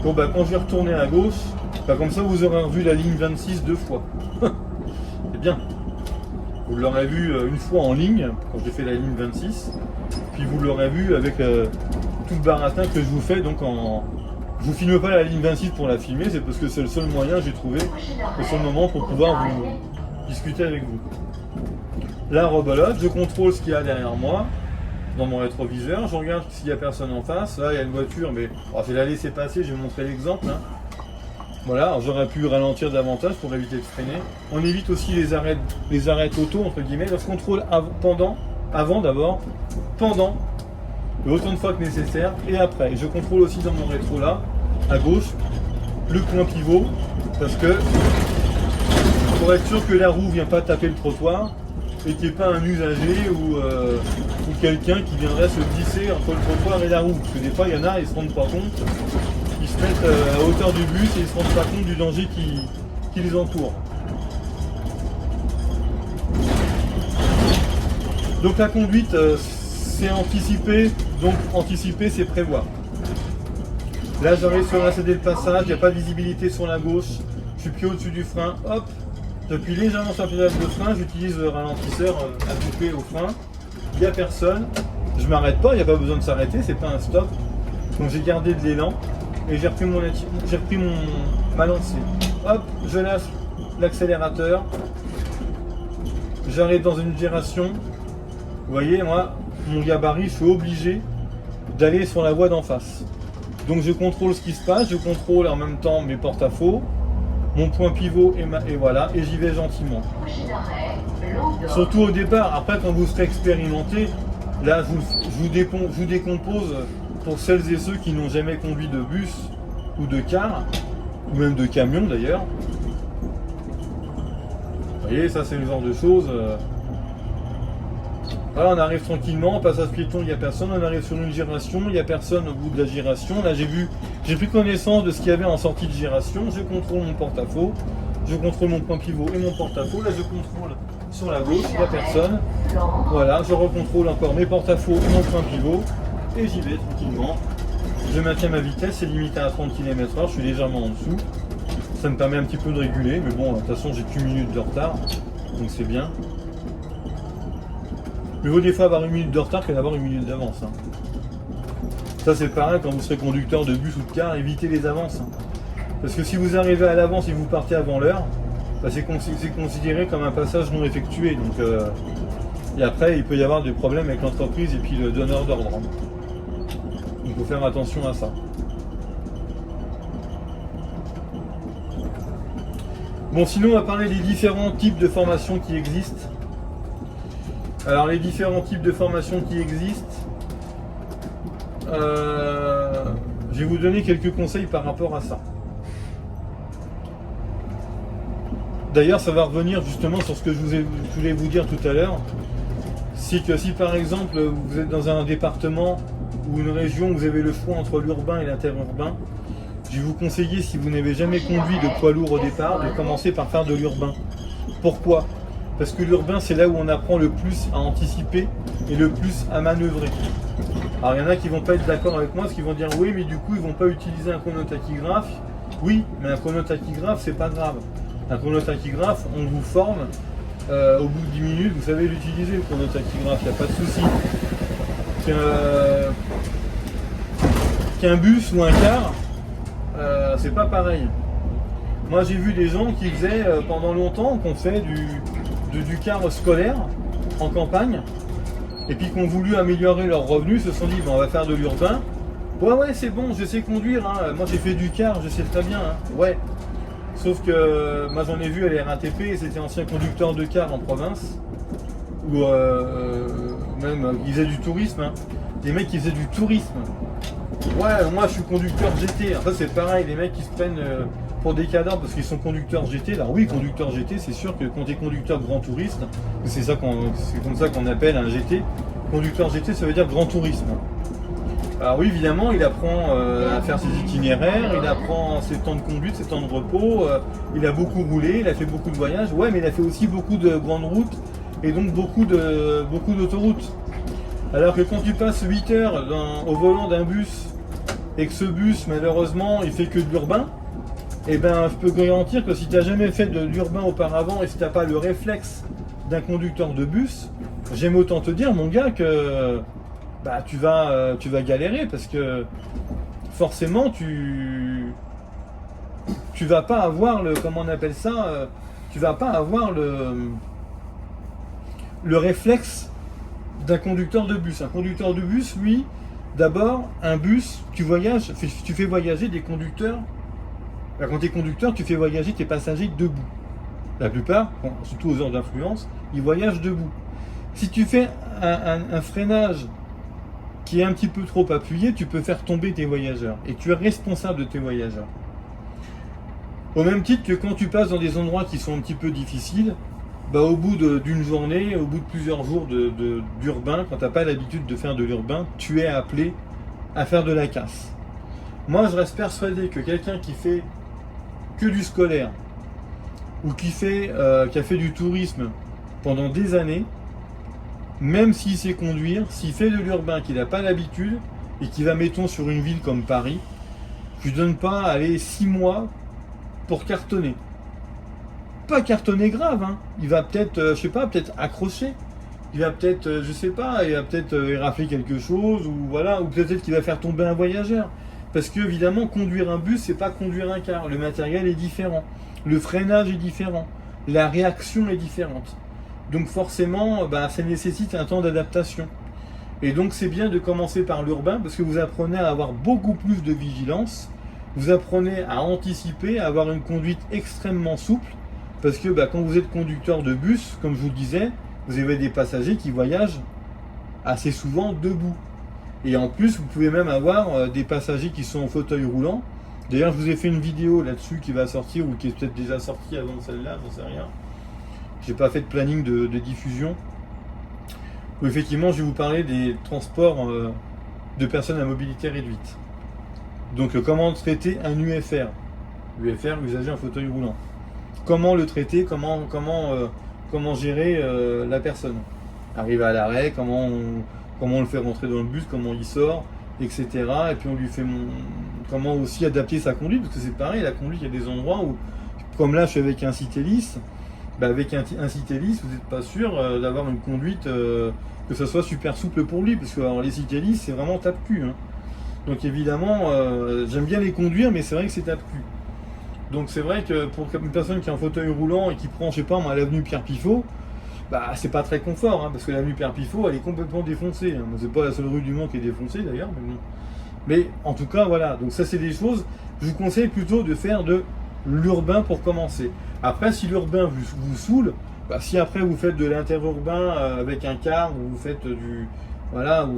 Bon, bah, quand je vais retourner à gauche, bah, comme ça vous aurez revu la ligne 26 deux fois. C'est bien. Vous l'aurez vu une fois en ligne, quand j'ai fait la ligne 26, puis vous l'aurez vu avec tout le baratin que je vous fais. Donc je vous filme pas la ligne 26 pour la filmer, c'est parce que c'est le seul moyen que j'ai trouvé, le seul moment pour pouvoir vous discuter avec vous. Là, rebelote, je contrôle ce qu'il y a derrière moi, dans mon rétroviseur, je regarde s'il n'y a personne en face. Là, il y a une voiture, mais je vais la laisser passer, je vais vous montrer l'exemple. Hein. Voilà, j'aurais pu ralentir davantage pour éviter de freiner. On évite aussi les arrêts auto, entre guillemets. Je contrôle avant d'abord, pendant, et autant de fois que nécessaire, et après. Je contrôle aussi dans mon rétro là, à gauche, le point pivot, parce que pour être sûr que la roue ne vient pas taper le trottoir, et qu'il n'y ait pas un usager ou quelqu'un qui viendrait se glisser entre le trottoir et la roue. Parce que des fois, il y en a, ils ne se rendent pas compte. Ils se mettent à hauteur du bus et ils ne se rendent pas compte du danger qui les entoure. Donc la conduite, c'est anticiper. Donc anticiper, c'est prévoir. Là, j'arrive sur la CD le passage, il n'y a pas de visibilité sur la gauche. Je suis pied au-dessus du frein, hop. J'appuie légèrement sur la pédale de frein, j'utilise le ralentisseur à couper au frein. Il n'y a personne. Je ne m'arrête pas, il n'y a pas besoin de s'arrêter, c'est pas un stop. Donc j'ai gardé de l'élan et j'ai repris ma lancée. Hop, je lâche l'accélérateur. J'arrive dans une giration. Vous voyez, moi, mon gabarit, je suis obligé d'aller sur la voie d'en face. Donc je contrôle ce qui se passe, je contrôle en même temps mes porte-à-faux, mon point pivot et voilà, et j'y vais gentiment. Surtout au départ, après quand vous serez expérimenté, là je vous décompose pour celles et ceux qui n'ont jamais conduit de bus ou de car, ou même de camion d'ailleurs. Vous voyez, ça c'est le genre de choses. Voilà, on arrive tranquillement, passage piéton, il n'y a personne, on arrive sur une giration, il n'y a personne au bout de la giration. Là j'ai pris connaissance de ce qu'il y avait en sortie de giration, je contrôle mon porte-à-faux, je contrôle mon point pivot et mon porte-à-faux. Là je contrôle sur la gauche, il n'y a personne. Voilà, je recontrôle encore mes porte-à-faux et mon point pivot et j'y vais tranquillement. Je maintiens ma vitesse, c'est limité à 30 km/h, je suis légèrement en dessous. Ça me permet un petit peu de réguler, mais bon, de toute façon j'ai qu'une minute de retard, donc c'est bien. Mais il vaut des fois avoir une minute de retard que d'avoir une minute d'avance. Hein. Ça c'est pareil quand vous serez conducteur de bus ou de car, évitez les avances. Hein. Parce que si vous arrivez à l'avance et vous partez avant l'heure, bah, c'est considéré comme un passage non effectué. Donc, et après il peut y avoir des problèmes avec l'entreprise et puis le donneur d'ordre. Donc il faut faire attention à ça. Bon, sinon on va parler des différents types de formations qui existent. Alors les différents types de formations qui existent, je vais vous donner quelques conseils par rapport à ça. D'ailleurs ça va revenir justement sur ce que je voulais vous dire tout à l'heure. C'est que si par exemple vous êtes dans un département ou une région où vous avez le choix entre l'urbain et l'interurbain, je vais vous conseiller, si vous n'avez jamais conduit de poids lourd au départ, de commencer par faire de l'urbain. Pourquoi ? Parce que l'urbain, c'est là où on apprend le plus à anticiper et le plus à manœuvrer. Alors il y en a qui vont pas être d'accord avec moi, parce qu'ils vont dire oui, mais du coup ils vont pas utiliser un chronotachygraphe. Oui, mais un chronotachygraphe, c'est pas grave. Un chronotachygraphe, on vous forme. Au bout de 10 minutes, vous savez l'utiliser, le chronotachygraphe, il n'y a pas de souci. Qu'un bus ou un car, c'est pas pareil. Moi j'ai vu des gens qui faisaient pendant longtemps, qu'on fait du car scolaire en campagne, et puis qui ont voulu améliorer leurs revenus, se sont dit bon, on va faire de l'urbain. Ouais c'est bon, je sais conduire, hein. Moi j'ai fait du car, je sais très bien, hein. Ouais. Sauf que moi j'en ai vu à la RATP, c'était ancien conducteur de car en province, ou même ils faisaient du tourisme, hein. Des mecs qui faisaient du tourisme. Ouais, moi je suis conducteur GT. Ça c'est pareil, les mecs qui se prennent pour des cadavres parce qu'ils sont conducteurs GT. Alors oui, conducteur GT, c'est sûr que quand tu es conducteur grand touriste, c'est comme ça qu'on appelle un GT. Conducteur GT, ça veut dire grand tourisme. Alors oui, évidemment, il apprend à faire ses itinéraires, il apprend ses temps de conduite, ses temps de repos, il a beaucoup roulé, il a fait beaucoup de voyages, ouais, mais il a fait aussi beaucoup de grandes routes et donc beaucoup d'autoroutes. Alors que quand tu passes 8 heures au volant d'un bus et que ce bus, malheureusement, il fait que de l'urbain, eh ben, je peux garantir que si tu n'as jamais fait de l'urbain auparavant et si tu n'as pas le réflexe d'un conducteur de bus, j'aime autant te dire, mon gars, que bah, tu vas galérer parce que forcément tu vas pas avoir le, comment on appelle ça, tu vas pas avoir le réflexe d'un conducteur de bus. Un conducteur de bus, lui, d'abord, un bus, tu fais voyager des conducteurs. Quand tu es conducteur, tu fais voyager tes passagers debout. La plupart, surtout aux heures d'influence, ils voyagent debout. Si tu fais un freinage qui est un petit peu trop appuyé, tu peux faire tomber tes voyageurs. Et tu es responsable de tes voyageurs. Au même titre que quand tu passes dans des endroits qui sont un petit peu difficiles, bah, au bout d'une journée, au bout de plusieurs jours d'urbain, quand tu n'as pas l'habitude de faire de l'urbain, tu es appelé à faire de la casse. Moi, je reste persuadé que quelqu'un qui fait que du scolaire ou qui a fait du tourisme pendant des années, même s'il sait conduire, s'il fait de l'urbain, qu'il n'a pas l'habitude et qu'il va, mettons, sur une ville comme Paris, je ne lui donne pas aller 6 mois pour cartonner. Pas cartonner grave, hein. Il va peut-être, je sais pas, peut-être accrocher. Il va peut-être, je sais pas, il va peut-être érafler quelque chose, ou voilà, ou peut-être qu'il va faire tomber un voyageur. Parce que évidemment, conduire un bus, c'est pas conduire un car. Le matériel est différent, le freinage est différent, la réaction est différente. Donc forcément, bah, ça nécessite un temps d'adaptation. Et donc c'est bien de commencer par l'urbain parce que vous apprenez à avoir beaucoup plus de vigilance, vous apprenez à anticiper, à avoir une conduite extrêmement souple. Parce que bah, quand vous êtes conducteur de bus, comme je vous le disais, vous avez des passagers qui voyagent assez souvent debout. Et en plus, vous pouvez même avoir des passagers qui sont en fauteuil roulant. D'ailleurs, je vous ai fait une vidéo là-dessus qui va sortir ou qui est peut-être déjà sortie avant celle-là, j'en sais rien. J'ai pas fait de planning de diffusion. Où effectivement, je vais vous parler des transports de personnes à mobilité réduite. Donc, comment traiter un UFR. UFR, usager en fauteuil roulant. Comment le traiter, comment gérer la personne. Arrive à l'arrêt, comment on le fait rentrer dans le bus, comment il sort, etc. Et puis on lui fait comment aussi adapter sa conduite, parce que c'est pareil, la conduite, il y a des endroits où, comme là je suis avec un Citélis, bah avec un Citélis, vous n'êtes pas sûr d'avoir une conduite, que ça soit super souple pour lui, parce que alors, les Citélis, c'est vraiment tape-cul. Hein. Donc évidemment, j'aime bien les conduire, mais c'est vrai que c'est tape-cul. Donc c'est vrai que pour une personne qui est en fauteuil roulant et qui prend, je sais pas moi, l'avenue Pierre-Pifot, bah c'est pas très confort, hein, parce que l'avenue Pierre-Pifot, elle est complètement défoncée. Hein. C'est pas la seule rue du monde qui est défoncée d'ailleurs, mais bon. Mais en tout cas, voilà. Donc ça, c'est des choses. Je vous conseille plutôt de faire de l'urbain pour commencer. Après, si l'urbain vous saoule, bah, si après vous faites de l'interurbain avec un car, ou vous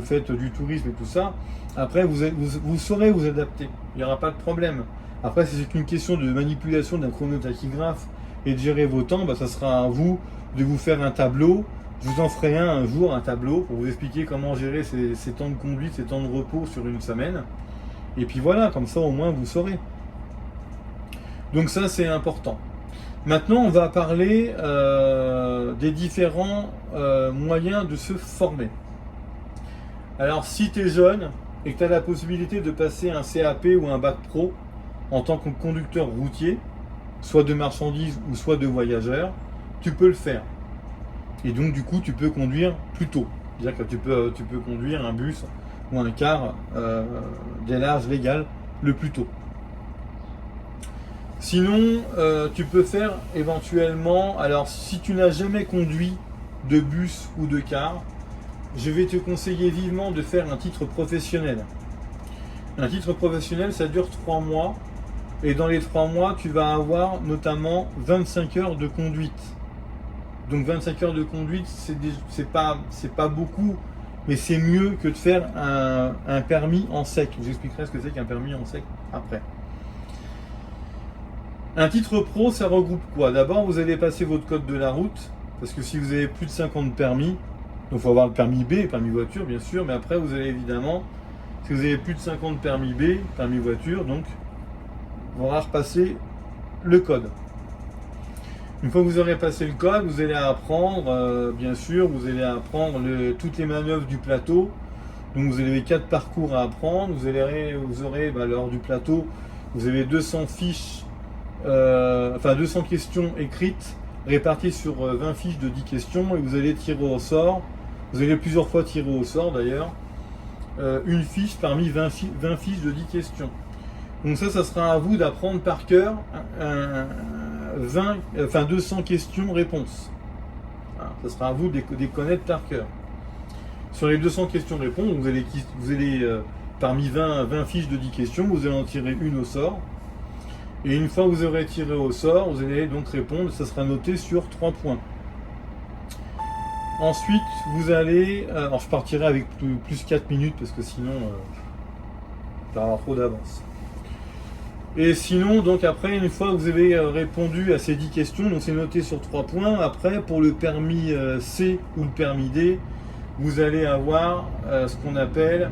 faites du tourisme et tout ça, après vous saurez vous adapter. Il n'y aura pas de problème. Après, si c'est une question de manipulation d'un chronotachygraphe et de gérer vos temps, bah, ça sera à vous de vous faire un tableau. Je vous en ferai un jour, un tableau, pour vous expliquer comment gérer ces temps de conduite, ces temps de repos sur une semaine. Et puis voilà, comme ça au moins vous saurez. Donc ça, c'est important. Maintenant, on va parler des différents moyens de se former. Alors, si tu es jeune et que tu as la possibilité de passer un CAP ou un bac pro en tant que conducteur routier, soit de marchandises ou soit de voyageurs, tu peux le faire. Et donc, du coup, tu peux conduire plus tôt. C'est-à-dire que tu peux conduire un bus ou un car dès l'âge légal le plus tôt. Sinon, tu peux faire éventuellement, alors si tu n'as jamais conduit de bus ou de car, je vais te conseiller vivement de faire un titre professionnel. Un titre professionnel, ça dure 3 mois. Et dans les 3 mois, tu vas avoir notamment 25 heures de conduite. Donc 25 heures de conduite, c'est pas beaucoup. mais c'est mieux que de faire un permis en sec. Je vous expliquerai ce que c'est qu'un permis en sec après. Un titre pro, ça regroupe quoi? D'abord, vous allez passer votre code de la route, parce que si vous avez plus de 50 permis, donc il faut avoir le permis B, permis voiture bien sûr, mais après vous allez évidemment, si vous avez plus de 50 permis B, permis voiture, donc vous aurez repasser le code. Une fois que vous aurez passé le code, vous allez apprendre, bien sûr, vous allez apprendre toutes les manœuvres du plateau. Donc vous avez 4 parcours à apprendre, vous aurez lors du plateau, vous avez 200 fiches, 200 questions écrites réparties sur 20 fiches de 10 questions et vous allez tirer au sort, vous allez plusieurs fois tirer au sort d'ailleurs, une fiche parmi 20 fiches de 10 questions. Donc ça sera à vous d'apprendre par cœur 200 questions-réponses. Ça sera à vous de les connaître par cœur. Sur les 200 questions-réponses, vous allez parmi 20 fiches de 10 questions, vous allez en tirer une au sort. Et une fois que vous aurez tiré au sort, vous allez donc répondre, ça sera noté sur 3 points. Ensuite, vous allez... alors je partirai avec plus 4 minutes parce que sinon, ça va avoir trop d'avance. Et sinon, donc après, une fois que vous avez répondu à ces 10 questions, donc c'est noté sur 3 points. Après, pour le permis C ou le permis D, vous allez avoir ce qu'on appelle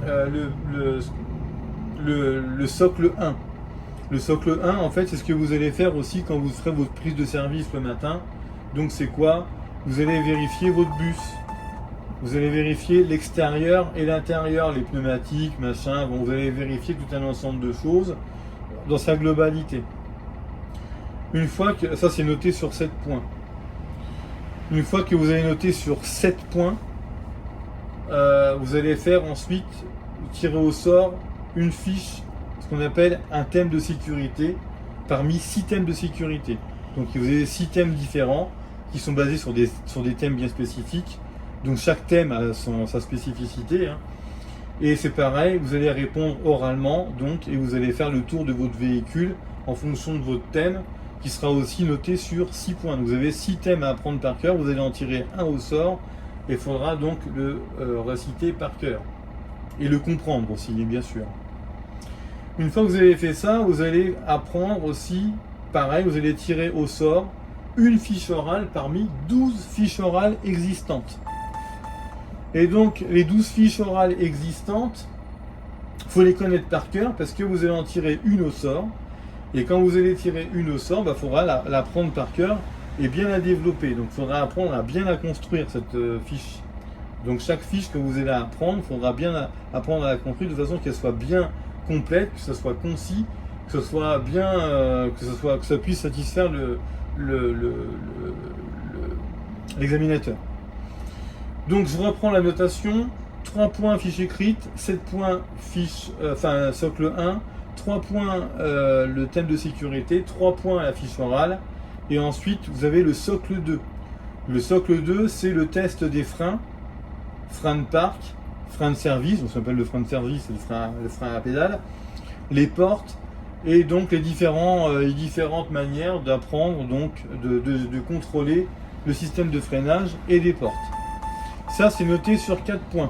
le socle 1. Le socle 1, en fait, c'est ce que vous allez faire aussi quand vous ferez votre prise de service le matin. Donc c'est quoi? Vous allez vérifier votre bus. Vous allez vérifier l'extérieur et l'intérieur, les pneumatiques, machin. Bon, vous allez vérifier tout un ensemble de choses dans sa globalité. Une fois que ça c'est noté sur 7 points. Une fois que vous avez noté sur 7 points, vous allez faire ensuite tirer au sort une fiche, ce qu'on appelle un thème de sécurité, parmi 6 thèmes de sécurité. Donc vous avez 6 thèmes différents qui sont basés sur des thèmes bien spécifiques. Donc chaque thème a sa spécificité. Et c'est pareil, vous allez répondre oralement, donc, et vous allez faire le tour de votre véhicule en fonction de votre thème, qui sera aussi noté sur 6 points. Donc vous avez 6 thèmes à apprendre par cœur, vous allez en tirer un au sort, et il faudra donc le réciter par cœur. Et le comprendre aussi, bien sûr. Une fois que vous avez fait ça, vous allez apprendre aussi, pareil, vous allez tirer au sort une fiche orale parmi 12 fiches orales existantes. Et donc, les 12 fiches orales existantes, il faut les connaître par cœur parce que vous allez en tirer une au sort. Et quand vous allez tirer une au sort, il faudra la prendre par cœur et bien la développer. Donc, il faudra apprendre à bien la construire, cette fiche. Donc, chaque fiche que vous allez apprendre, il faudra bien apprendre à la construire de façon qu'elle soit bien complète, que ce soit concis, que ce soit bien, que ça puisse satisfaire l'examinateur. Donc je reprends la notation, 3 points fiche écrite, 7 points fiche, socle 1, 3 points le thème de sécurité, 3 points la fiche orale, et ensuite vous avez le socle 2. Le socle 2, c'est le test des freins, frein de parc, frein de service, on s'appelle le frein de service, c'est le frein à pédale, les portes, et donc les différentes manières d'apprendre, donc de contrôler le système de freinage et des portes. Ça, c'est noté sur 4 points.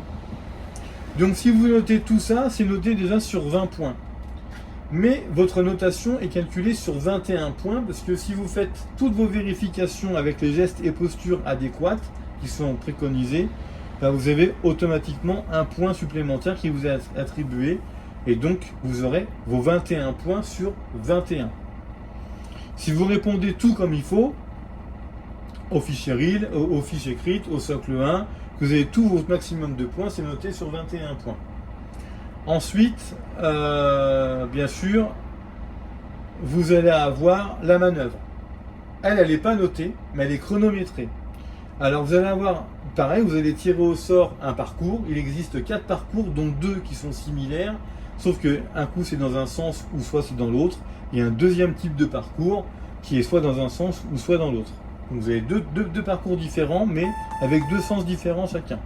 Donc, si vous notez tout ça, c'est noté déjà sur 20 points. Mais votre notation est calculée sur 21 points parce que si vous faites toutes vos vérifications avec les gestes et postures adéquates qui sont préconisés, vous avez automatiquement un point supplémentaire qui vous est attribué et donc vous aurez vos 21 points sur 21. Si vous répondez tout comme il faut, aux fiches écrites, au socle 1, vous avez tout votre maximum de points, c'est noté sur 21 points. Ensuite, bien sûr, vous allez avoir la manœuvre. Elle n'est pas notée, mais elle est chronométrée. Alors vous allez avoir, pareil, vous allez tirer au sort un parcours. Il existe 4 parcours, dont 2 qui sont similaires, sauf qu'un coup c'est dans un sens ou soit c'est dans l'autre. Il y a un deuxième type de parcours qui est soit dans un sens ou soit dans l'autre. Donc vous avez deux parcours différents, mais avec 2 sens différents chacun.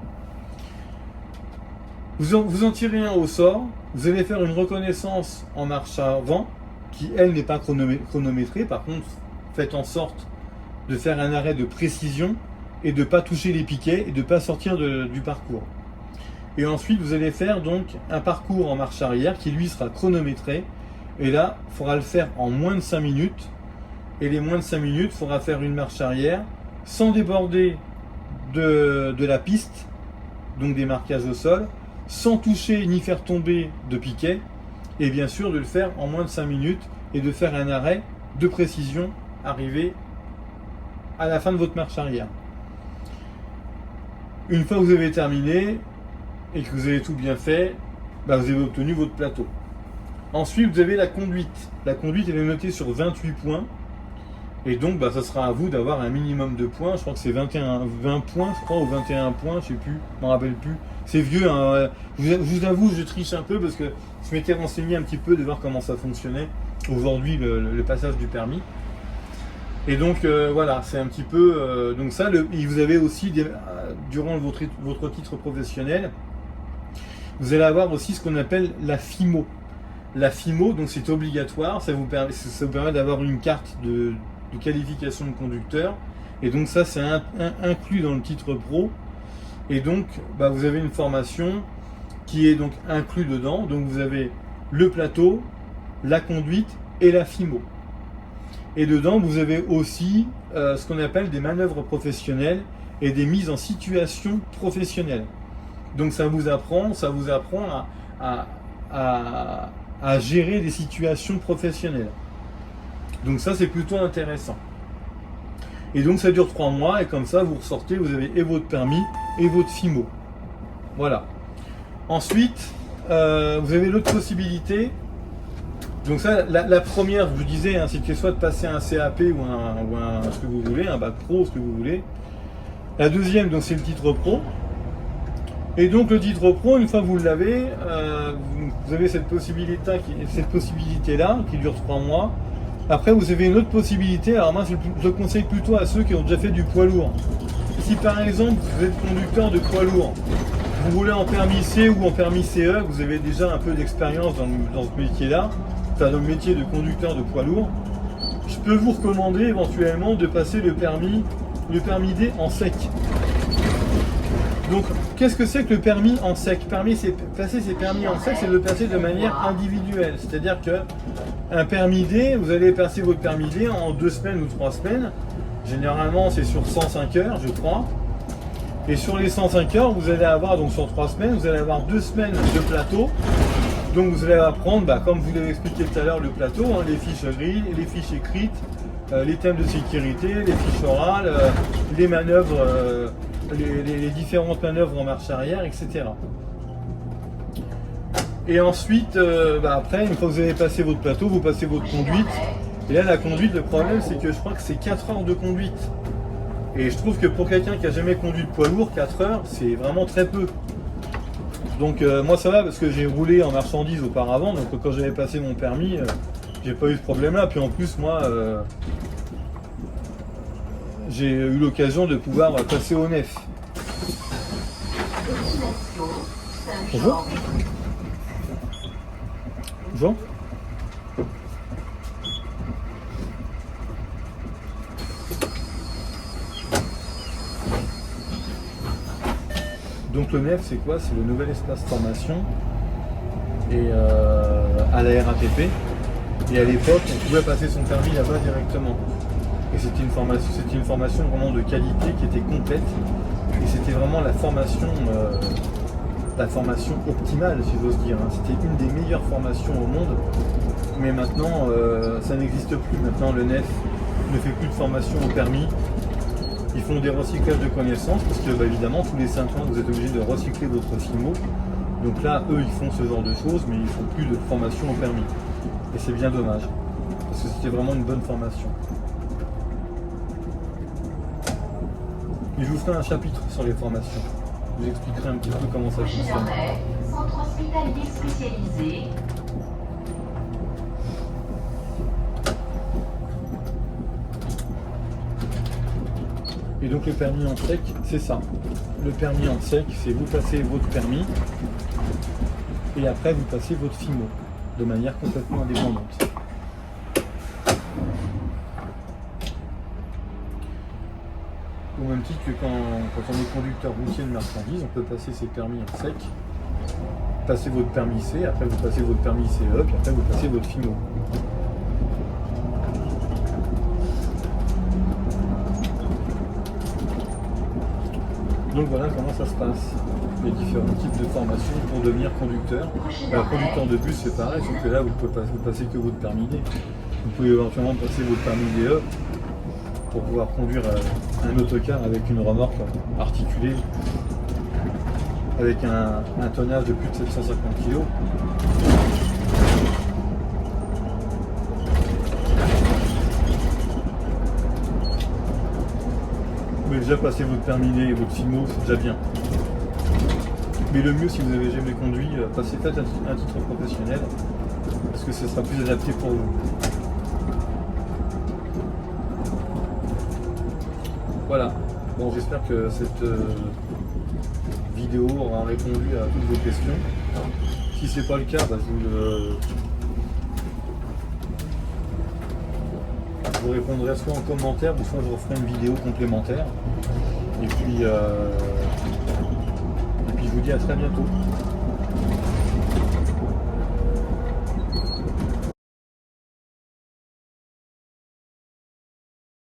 Vous en tirez un au sort, vous allez faire une reconnaissance en marche avant, qui elle n'est pas chronométrée. Par contre, faites en sorte de faire un arrêt de précision et de ne pas toucher les piquets et de ne pas sortir du parcours. Et ensuite, vous allez faire donc un parcours en marche arrière qui lui sera chronométré. Et là, il faudra le faire en moins de 5 minutes. Et les moins de 5 minutes, il faudra faire une marche arrière sans déborder de la piste, donc des marquages au sol, sans toucher ni faire tomber de piquet. Et bien sûr, de le faire en moins de 5 minutes et de faire un arrêt de précision arrivé à la fin de votre marche arrière. Une fois que vous avez terminé et que vous avez tout bien fait, vous avez obtenu votre plateau. Ensuite, vous avez la conduite. La conduite, elle est notée sur 28 points. Et donc, ça sera à vous d'avoir un minimum de points. Je crois que c'est 20 points, je crois, ou 21 points, je sais plus, je m'en rappelle plus. C'est vieux, hein. Je vous avoue, je triche un peu parce que je m'étais renseigné un petit peu de voir comment ça fonctionnait aujourd'hui, le passage du permis. Et donc, voilà, c'est un petit peu... donc ça, vous avez aussi, durant votre titre professionnel, vous allez avoir aussi ce qu'on appelle la FIMO. La FIMO, donc c'est obligatoire, ça vous permet d'avoir une carte de qualification de conducteur. Et donc ça, c'est inclus dans le titre pro. Et donc, vous avez une formation qui est donc inclus dedans. Donc vous avez le plateau, la conduite et la FIMO. Et dedans, vous avez aussi ce qu'on appelle des manœuvres professionnelles et des mises en situation professionnelle. Donc ça vous apprend à gérer des situations professionnelles. Donc ça, c'est plutôt intéressant. Et donc ça dure 3 mois et comme ça, vous ressortez, vous avez et votre permis et votre FIMO. Voilà. Ensuite, vous avez l'autre possibilité. Donc ça, la première, je vous disais, c'était soit de passer un CAP ou un ce que vous voulez, un bac pro, ce que vous voulez. La deuxième, donc c'est le titre pro. Et donc le titre pro, une fois que vous l'avez, vous avez cette possibilité-là qui dure 3 mois. Après, vous avez une autre possibilité. Alors moi, je le conseille plutôt à ceux qui ont déjà fait du poids lourd. Si par exemple, vous êtes conducteur de poids lourd, vous roulez en permis C ou en permis CE, vous avez déjà un peu d'expérience dans ce métier-là, dans le métier de conducteur de poids lourd, je peux vous recommander éventuellement de passer le permis D en sec. Donc, qu'est-ce que c'est que le permis en sec? Passer ses permis en sec, c'est de le passer de manière individuelle. C'est-à-dire que un permis D, vous allez passer votre permis D en 2 semaines ou 3 semaines. Généralement, c'est sur 105 heures, je crois. Et sur les 105 heures, vous allez avoir, donc sur 3 semaines, vous allez avoir 2 semaines de plateau. Donc, vous allez apprendre, comme vous l'avez expliqué tout à l'heure, le plateau, les fiches grilles, les fiches écrites, les thèmes de sécurité, les fiches orales, les manœuvres... les différentes manœuvres en marche arrière, etc. Et ensuite, après, une fois que vous avez passé votre plateau, vous passez votre conduite. Et là, la conduite, le problème, c'est que je crois que c'est 4 heures de conduite. Et je trouve que pour quelqu'un qui a jamais conduit de poids lourd, 4 heures, c'est vraiment très peu. Donc moi, ça va parce que j'ai roulé en marchandises auparavant. Donc quand j'avais passé mon permis, j'ai pas eu ce problème-là. Puis en plus, moi... j'ai eu l'occasion de pouvoir passer au nef. Bonjour. Bonjour. Donc le nef, c'est quoi? C'est le nouvel espace formation et à la RATP. Et à l'époque, on pouvait passer son permis là-bas directement. Et c'était une formation vraiment de qualité qui était complète. Et c'était vraiment la formation optimale, si j'ose dire. C'était une des meilleures formations au monde. Mais maintenant, ça n'existe plus. Maintenant, le NEF ne fait plus de formation au permis. Ils font des recyclages de connaissances parce que, évidemment, tous les 5 ans, vous êtes obligé de recycler votre FIMO. Donc là, eux, ils font ce genre de choses, mais ils ne font plus de formation au permis. Et c'est bien dommage. Parce que c'était vraiment une bonne formation. Et je vous ferai un chapitre sur les formations. Je vous expliquerai un petit peu comment ça fonctionne. Centre hospitalier spécialisé. Et donc le permis en sec, c'est ça. Le permis en sec, c'est vous passez votre permis et après vous passez votre FIMO de manière complètement indépendante. Au même titre que quand on est conducteur routier de marchandises, on peut passer ses permis en sec, passer votre permis C, après vous passez votre permis CE, puis après vous passez votre FIMO. Donc voilà comment ça se passe, les différents types de formations pour devenir conducteur. Conducteur de bus c'est pareil, sauf que là vous passez que votre permis D. Vous pouvez éventuellement passer votre permis DE pour pouvoir conduire un autocar avec une remorque articulée avec un tonnage de plus de 750 kg. Vous pouvez déjà passer votre permis D et votre FIMO, c'est déjà bien. Mais le mieux, si vous n'avez jamais conduit, passez peut-être un titre professionnel, parce que ce sera plus adapté pour vous. Voilà, bon, j'espère que cette vidéo aura répondu à toutes vos questions. Si c'est pas le cas, bah, je vous répondrai soit en commentaire, ou soit je referai une vidéo complémentaire. Et puis je vous dis à très bientôt.